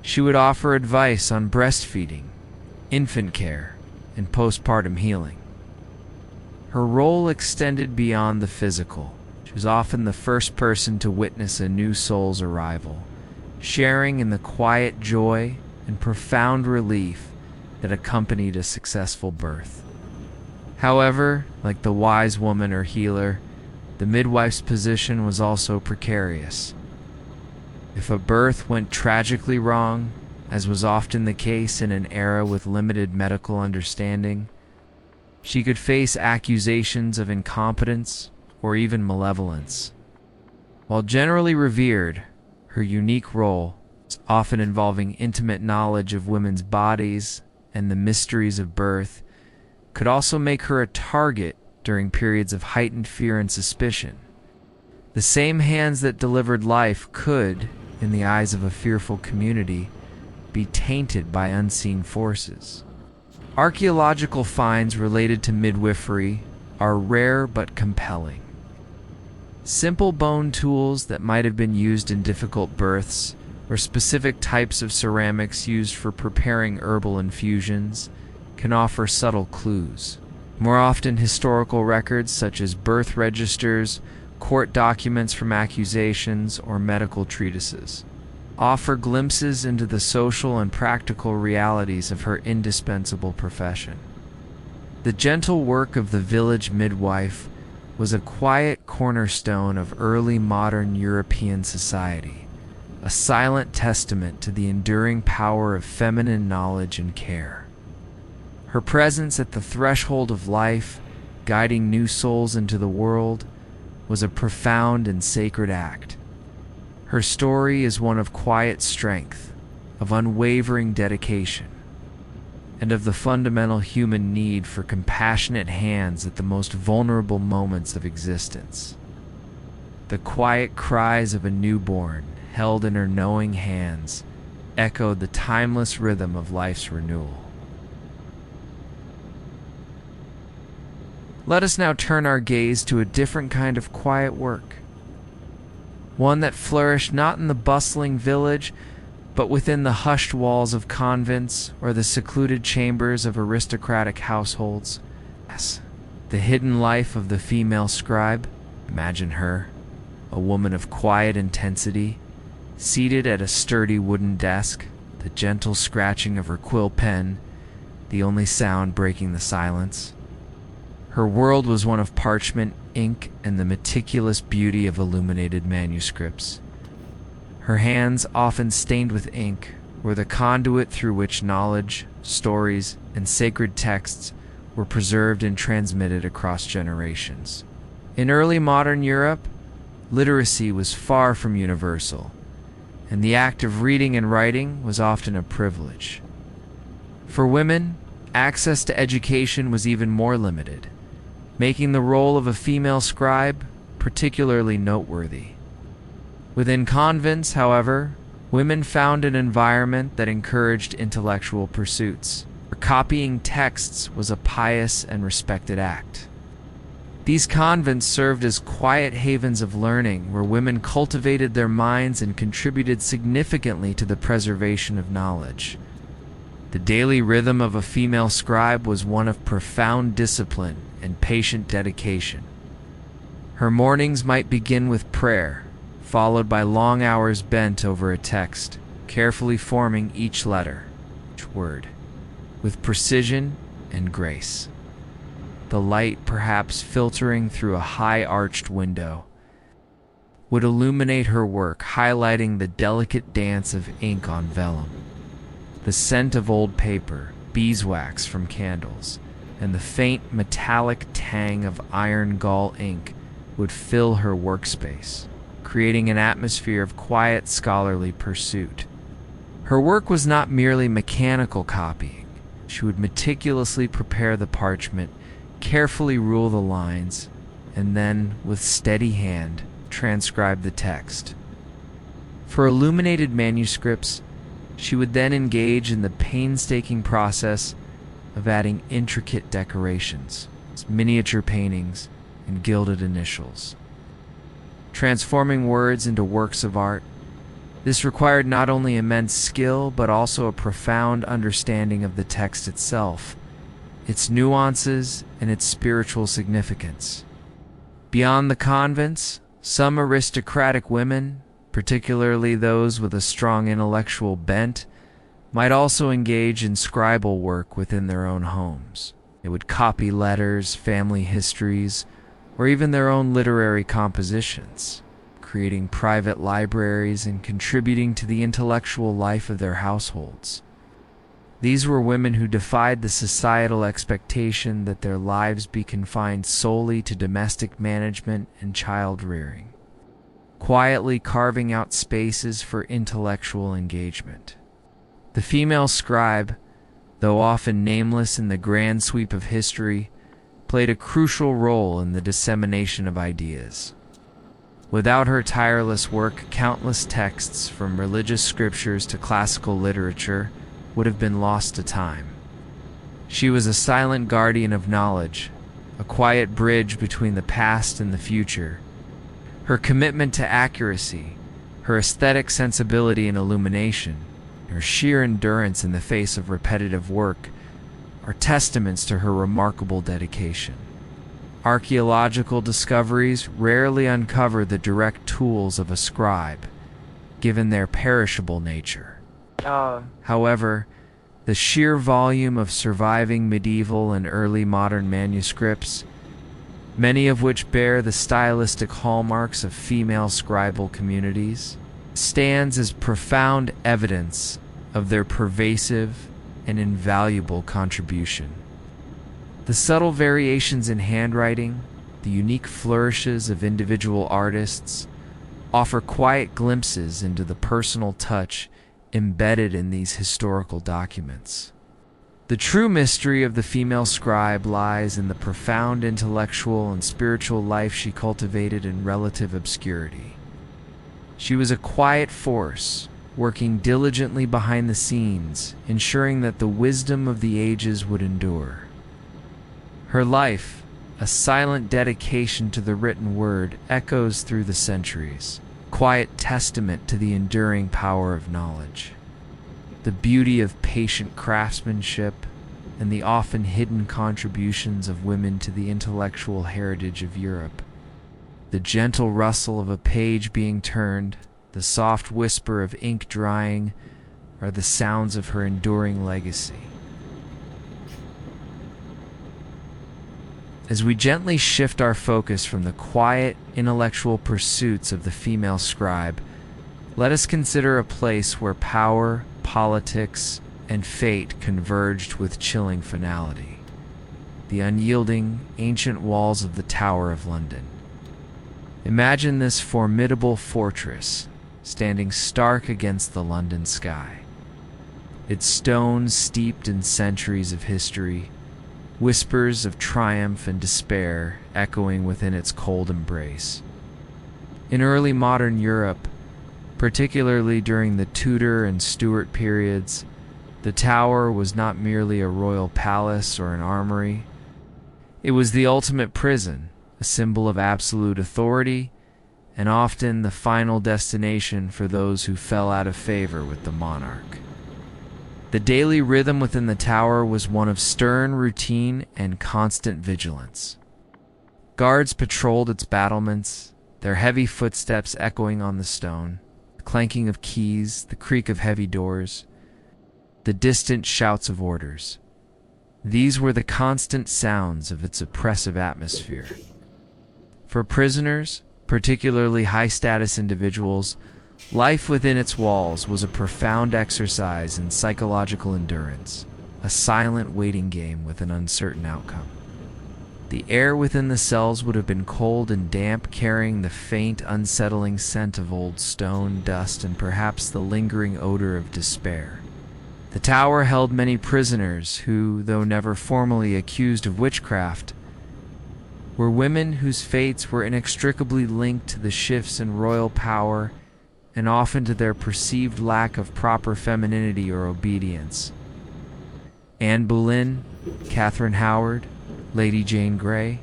She would offer advice on breastfeeding, infant care, and postpartum healing. Her role extended beyond the physical. She was often the first person to witness a new soul's arrival, sharing in the quiet joy and profound relief that accompanied a successful birth. However, like the wise woman or healer, the midwife's position was also precarious. If a birth went tragically wrong, as was often the case in an era with limited medical understanding, she could face accusations of incompetence or even malevolence. While generally revered, her unique role, often involving intimate knowledge of women's bodies and the mysteries of birth, could also make her a target during periods of heightened fear and suspicion. The same hands that delivered life could, in the eyes of a fearful community, be tainted by unseen forces. Archaeological finds related to midwifery are rare but compelling. Simple bone tools that might have been used in difficult births, or specific types of ceramics used for preparing herbal infusions, can offer subtle clues. More often, historical records such as birth registers, court documents from accusations, or medical treatises offer glimpses into the social and practical realities of her indispensable profession. The gentle work of the village midwife was a quiet cornerstone of early modern European society, a silent testament to the enduring power of feminine knowledge and care. Her presence at the threshold of life, guiding new souls into the world, was a profound and sacred act. Her story is one of quiet strength, of unwavering dedication, and of the fundamental human need for compassionate hands at the most vulnerable moments of existence. The quiet cries of a newborn, held in her knowing hands, echoed the timeless rhythm of life's renewal. Let us now turn our gaze to a different kind of quiet work, one that flourished not in the bustling village, but within the hushed walls of convents or the secluded chambers of aristocratic households. Yes, the hidden life of the female scribe. Imagine her, a woman of quiet intensity, seated at a sturdy wooden desk, the gentle scratching of her quill pen, the only sound breaking the silence. Her world was one of parchment, ink, and the meticulous beauty of illuminated manuscripts. Her hands, often stained with ink, were the conduit through which knowledge, stories, and sacred texts were preserved and transmitted across generations. In early modern Europe, literacy was far from universal, and the act of reading and writing was often a privilege. For women, access to education was even more limited, making the role of a female scribe particularly noteworthy. Within convents, however, women found an environment that encouraged intellectual pursuits, where copying texts was a pious and respected act. These convents served as quiet havens of learning where women cultivated their minds and contributed significantly to the preservation of knowledge. The daily rhythm of a female scribe was one of profound discipline and patient dedication. Her mornings might begin with prayer, followed by long hours bent over a text, carefully forming each letter, each word, with precision and grace. The light, perhaps filtering through a high-arched window, would illuminate her work, highlighting the delicate dance of ink on vellum, the scent of old paper, beeswax from candles, and the faint metallic tang of iron gall ink would fill her workspace, creating an atmosphere of quiet scholarly pursuit. Her work was not merely mechanical copying. She would meticulously prepare the parchment, carefully rule the lines, and then, with steady hand, transcribe the text. For illuminated manuscripts, she would then engage in the painstaking process of adding intricate decorations, miniature paintings, and gilded initials, transforming words into works of art. This required not only immense skill, but also a profound understanding of the text itself, its nuances, and its spiritual significance. Beyond the convents, some aristocratic women, particularly those with a strong intellectual bent, might also engage in scribal work within their own homes. They would copy letters, family histories, or even their own literary compositions, creating private libraries and contributing to the intellectual life of their households. These were women who defied the societal expectation that their lives be confined solely to domestic management and child rearing, quietly carving out spaces for intellectual engagement. The female scribe, though often nameless in the grand sweep of history, played a crucial role in the dissemination of ideas. Without her tireless work, countless texts, from religious scriptures to classical literature, would have been lost to time. She was a silent guardian of knowledge, a quiet bridge between the past and the future. Her commitment to accuracy, her aesthetic sensibility and illumination, her sheer endurance in the face of repetitive work are testaments to her remarkable dedication. Archaeological discoveries rarely uncover the direct tools of a scribe, given their perishable nature. However, the sheer volume of surviving medieval and early modern manuscripts, many of which bear the stylistic hallmarks of female scribal communities, stands as profound evidence of their pervasive and invaluable contribution. The subtle variations in handwriting, the unique flourishes of individual artists, offer quiet glimpses into the personal touch embedded in these historical documents. The true mystery of the female scribe lies in the profound intellectual and spiritual life she cultivated in relative obscurity. She was a quiet force, working diligently behind the scenes, ensuring that the wisdom of the ages would endure. Her life, a silent dedication to the written word, echoes through the centuries, quiet testament to the enduring power of knowledge. The beauty of patient craftsmanship and the often hidden contributions of women to the intellectual heritage of Europe. The gentle rustle of a page being turned, the soft whisper of ink drying, are the sounds of her enduring legacy. As we gently shift our focus from the quiet, intellectual pursuits of the female scribe, let us consider a place where power, politics, and fate converged with chilling finality: the unyielding, ancient walls of the Tower of London. Imagine this formidable fortress standing stark against the London sky, its stones steeped in centuries of history, whispers of triumph and despair echoing within its cold embrace. In early modern Europe, particularly during the Tudor and Stuart periods, the tower was not merely a royal palace or an armory. It was the ultimate prison, a symbol of absolute authority, and often the final destination for those who fell out of favor with the monarch. The daily rhythm within the tower was one of stern routine and constant vigilance. Guards patrolled its battlements, their heavy footsteps echoing on the stone, the clanking of keys, the creak of heavy doors, the distant shouts of orders. These were the constant sounds of its oppressive atmosphere. For prisoners, particularly high-status individuals, life within its walls was a profound exercise in psychological endurance, a silent waiting game with an uncertain outcome. The air within the cells would have been cold and damp, carrying the faint, unsettling scent of old stone, dust, and perhaps the lingering odor of despair. The tower held many prisoners who, though never formally accused of witchcraft, were women whose fates were inextricably linked to the shifts in royal power and often to their perceived lack of proper femininity or obedience. Anne Boleyn, Catherine Howard, Lady Jane Grey,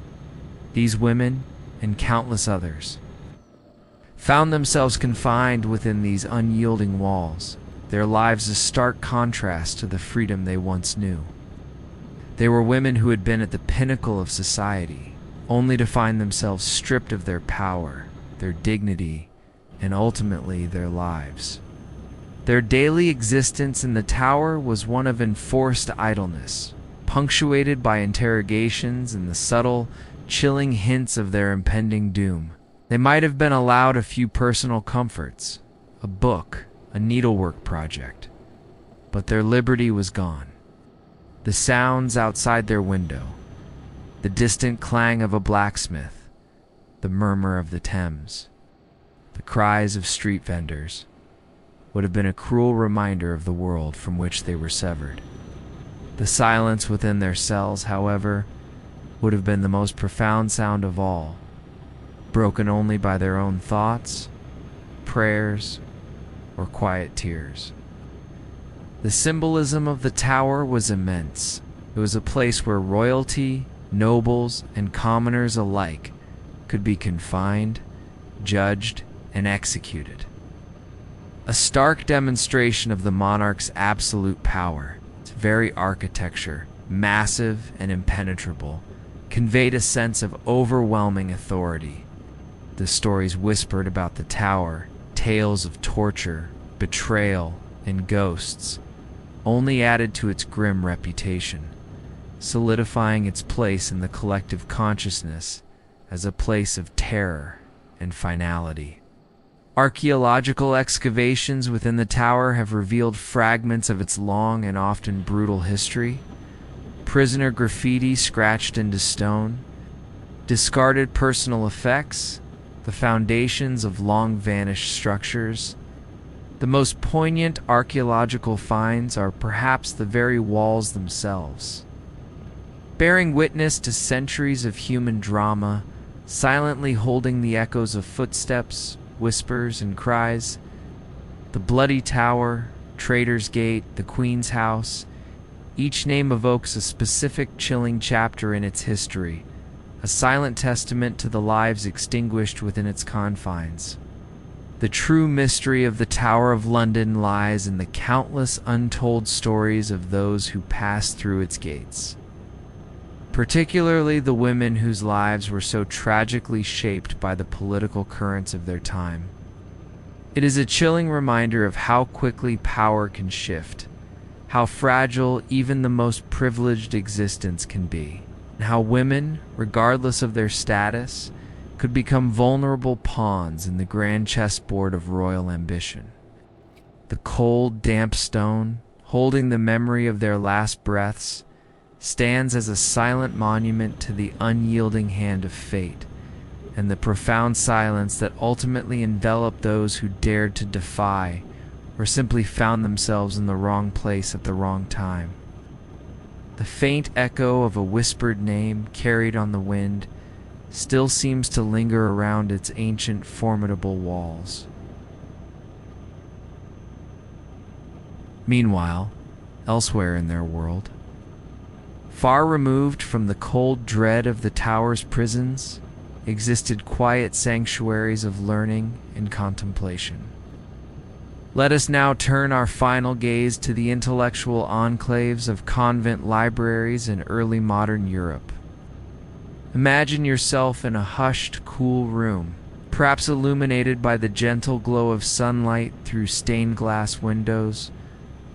these women, and countless others. found themselves confined within these unyielding walls, their lives a stark contrast to the freedom they once knew. They were women who had been at the pinnacle of society, only to find themselves stripped of their power, their dignity, and ultimately their lives. Their daily existence in the tower was one of enforced idleness, punctuated by interrogations and the subtle, chilling hints of their impending doom. They might have been allowed a few personal comforts, a book, a needlework project, but their liberty was gone. The sounds outside their window, the distant clang of a blacksmith, the murmur of the Thames, the cries of street vendors, would have been a cruel reminder of the world from which they were severed. The silence within their cells, however, would have been the most profound sound of all, broken only by their own thoughts, prayers, or quiet tears. The symbolism of the tower was immense. It was a place where royalty, nobles, and commoners alike could be confined, judged, and executed. A stark demonstration of the monarch's absolute power. Its very architecture, massive and impenetrable, conveyed a sense of overwhelming authority. The stories whispered about the tower, tales of torture, betrayal, and ghosts, only added to its grim reputation, solidifying its place in the collective consciousness as a place of terror and finality. Archaeological excavations within the tower have revealed fragments of its long and often brutal history. Prisoner graffiti scratched into stone, discarded personal effects, the foundations of long-vanished structures. The most poignant archaeological finds are perhaps the very walls themselves, bearing witness to centuries of human drama, silently holding the echoes of footsteps, whispers, and cries. The Bloody Tower, Traitor's Gate, the Queen's House, each name evokes a specific chilling chapter in its history, a silent testament to the lives extinguished within its confines. The true mystery of the Tower of London lies in the countless untold stories of those who passed through its gates, particularly the women whose lives were so tragically shaped by the political currents of their time. It is a chilling reminder of how quickly power can shift, how fragile even the most privileged existence can be, and how women, regardless of their status, could become vulnerable pawns in the grand chessboard of royal ambition. The cold, damp stone, holding the memory of their last breaths, stands as a silent monument to the unyielding hand of fate and the profound silence that ultimately enveloped those who dared to defy or simply found themselves in the wrong place at the wrong time. The faint echo of a whispered name carried on the wind still seems to linger around its ancient, formidable walls. Meanwhile, elsewhere in their world, far removed from the cold dread of the tower's prisons, existed quiet sanctuaries of learning and contemplation. Let us now turn our final gaze to the intellectual enclaves of convent libraries in early modern Europe. Imagine yourself in a hushed, cool room, perhaps illuminated by the gentle glow of sunlight through stained glass windows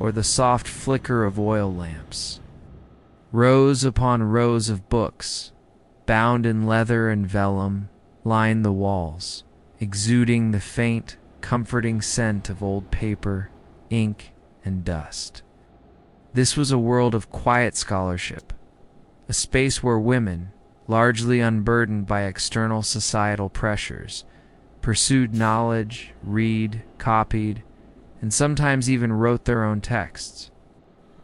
or the soft flicker of oil lamps. Rows upon rows of books, bound in leather and vellum, line the walls, exuding the faint, comforting scent of old paper, ink, and dust. This was a world of quiet scholarship, a space where women, largely unburdened by external societal pressures, pursued knowledge, read, copied, and sometimes even wrote their own texts.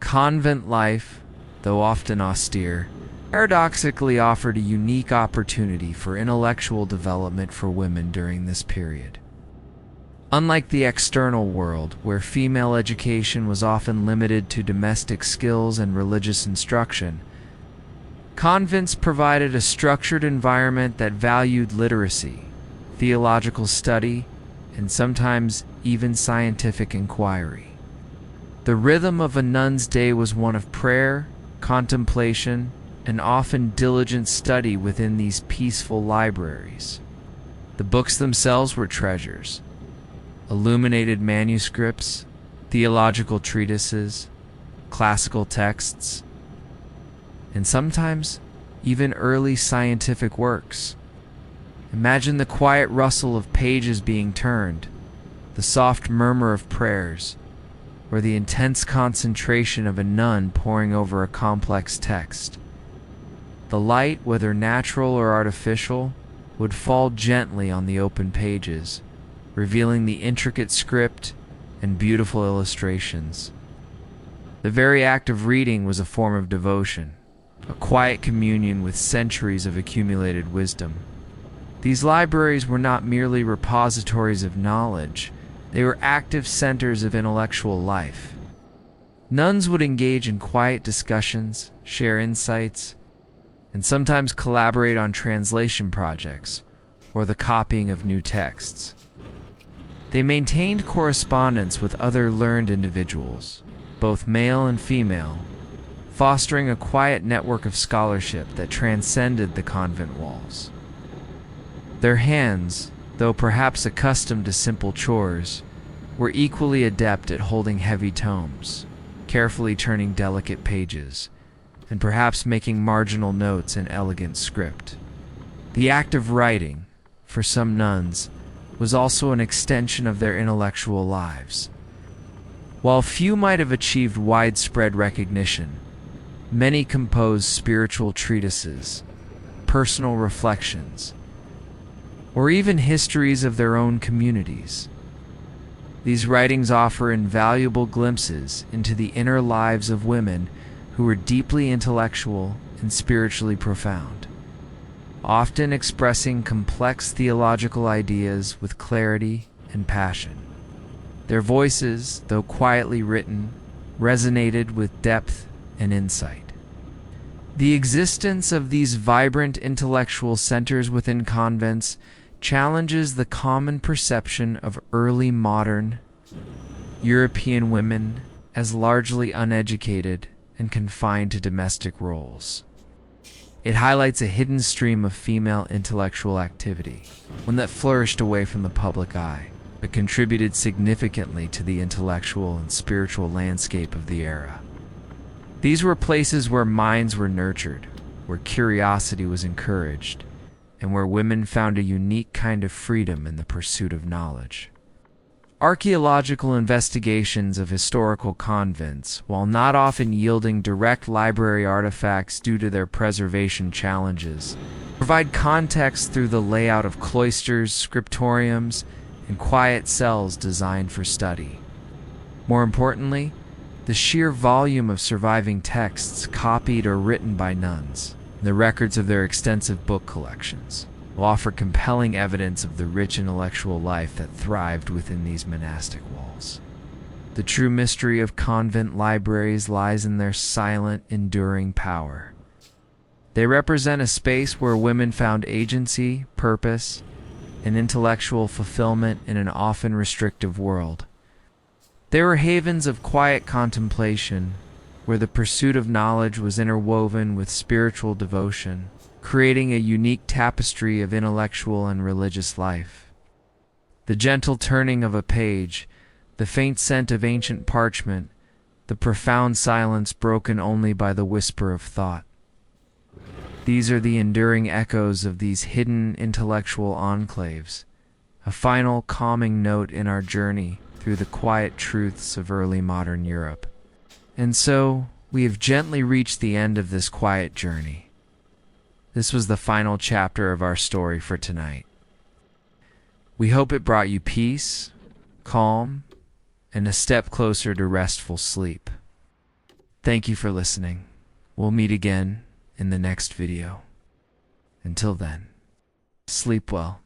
Convent life, though often austere, paradoxically offered a unique opportunity for intellectual development for women during this period. Unlike the external world, where female education was often limited to domestic skills and religious instruction, convents provided a structured environment that valued literacy, theological study, and sometimes even scientific inquiry. The rhythm of a nun's day was one of prayer, contemplation, and often diligent study within these peaceful libraries. The books themselves were treasures: illuminated manuscripts, theological treatises, classical texts, and sometimes even early scientific works. Imagine the quiet rustle of pages being turned, the soft murmur of prayers, or the intense concentration of a nun poring over a complex text. The light, whether natural or artificial, would fall gently on the open pages, revealing the intricate script and beautiful illustrations. The very act of reading was a form of devotion, a quiet communion with centuries of accumulated wisdom. These libraries were not merely repositories of knowledge, they were active centers of intellectual life. Nuns would engage in quiet discussions, share insights, and sometimes collaborate on translation projects or the copying of new texts. They maintained correspondence with other learned individuals, both male and female, fostering a quiet network of scholarship that transcended the convent walls. Their hands, though perhaps accustomed to simple chores, were equally adept at holding heavy tomes, carefully turning delicate pages, and perhaps making marginal notes in elegant script. The act of writing, for some nuns, was also an extension of their intellectual lives. While few might have achieved widespread recognition, many composed spiritual treatises, personal reflections, or even histories of their own communities. These writings offer invaluable glimpses into the inner lives of women who were deeply intellectual and spiritually profound, often expressing complex theological ideas with clarity and passion. Their voices, though quietly written, resonated with depth and insight. The existence of these vibrant intellectual centers within convents challenges the common perception of early modern European women as largely uneducated and confined to domestic roles. It highlights a hidden stream of female intellectual activity, one that flourished away from the public eye, but contributed significantly to the intellectual and spiritual landscape of the era. These were places where minds were nurtured, where curiosity was encouraged, and where women found a unique kind of freedom in the pursuit of knowledge. Archaeological investigations of historical convents, while not often yielding direct library artifacts due to their preservation challenges, provide context through the layout of cloisters, scriptoriums, and quiet cells designed for study. More importantly, the sheer volume of surviving texts copied or written by nuns, the records of their extensive book collections, will offer compelling evidence of the rich intellectual life that thrived within these monastic walls. The true mystery of convent libraries lies in their silent, enduring power. They represent a space where women found agency, purpose, and intellectual fulfillment in an often restrictive world. They were havens of quiet contemplation, where the pursuit of knowledge was interwoven with spiritual devotion, creating a unique tapestry of intellectual and religious life. The gentle turning of a page, the faint scent of ancient parchment, the profound silence broken only by the whisper of thought. These are the enduring echoes of these hidden intellectual enclaves, a final calming note in our journey through the quiet truths of early modern Europe. And so, we have gently reached the end of this quiet journey. This was the final chapter of our story for tonight. We hope it brought you peace, calm, and a step closer to restful sleep. Thank you for listening. We'll meet again in the next video. Until then, sleep well.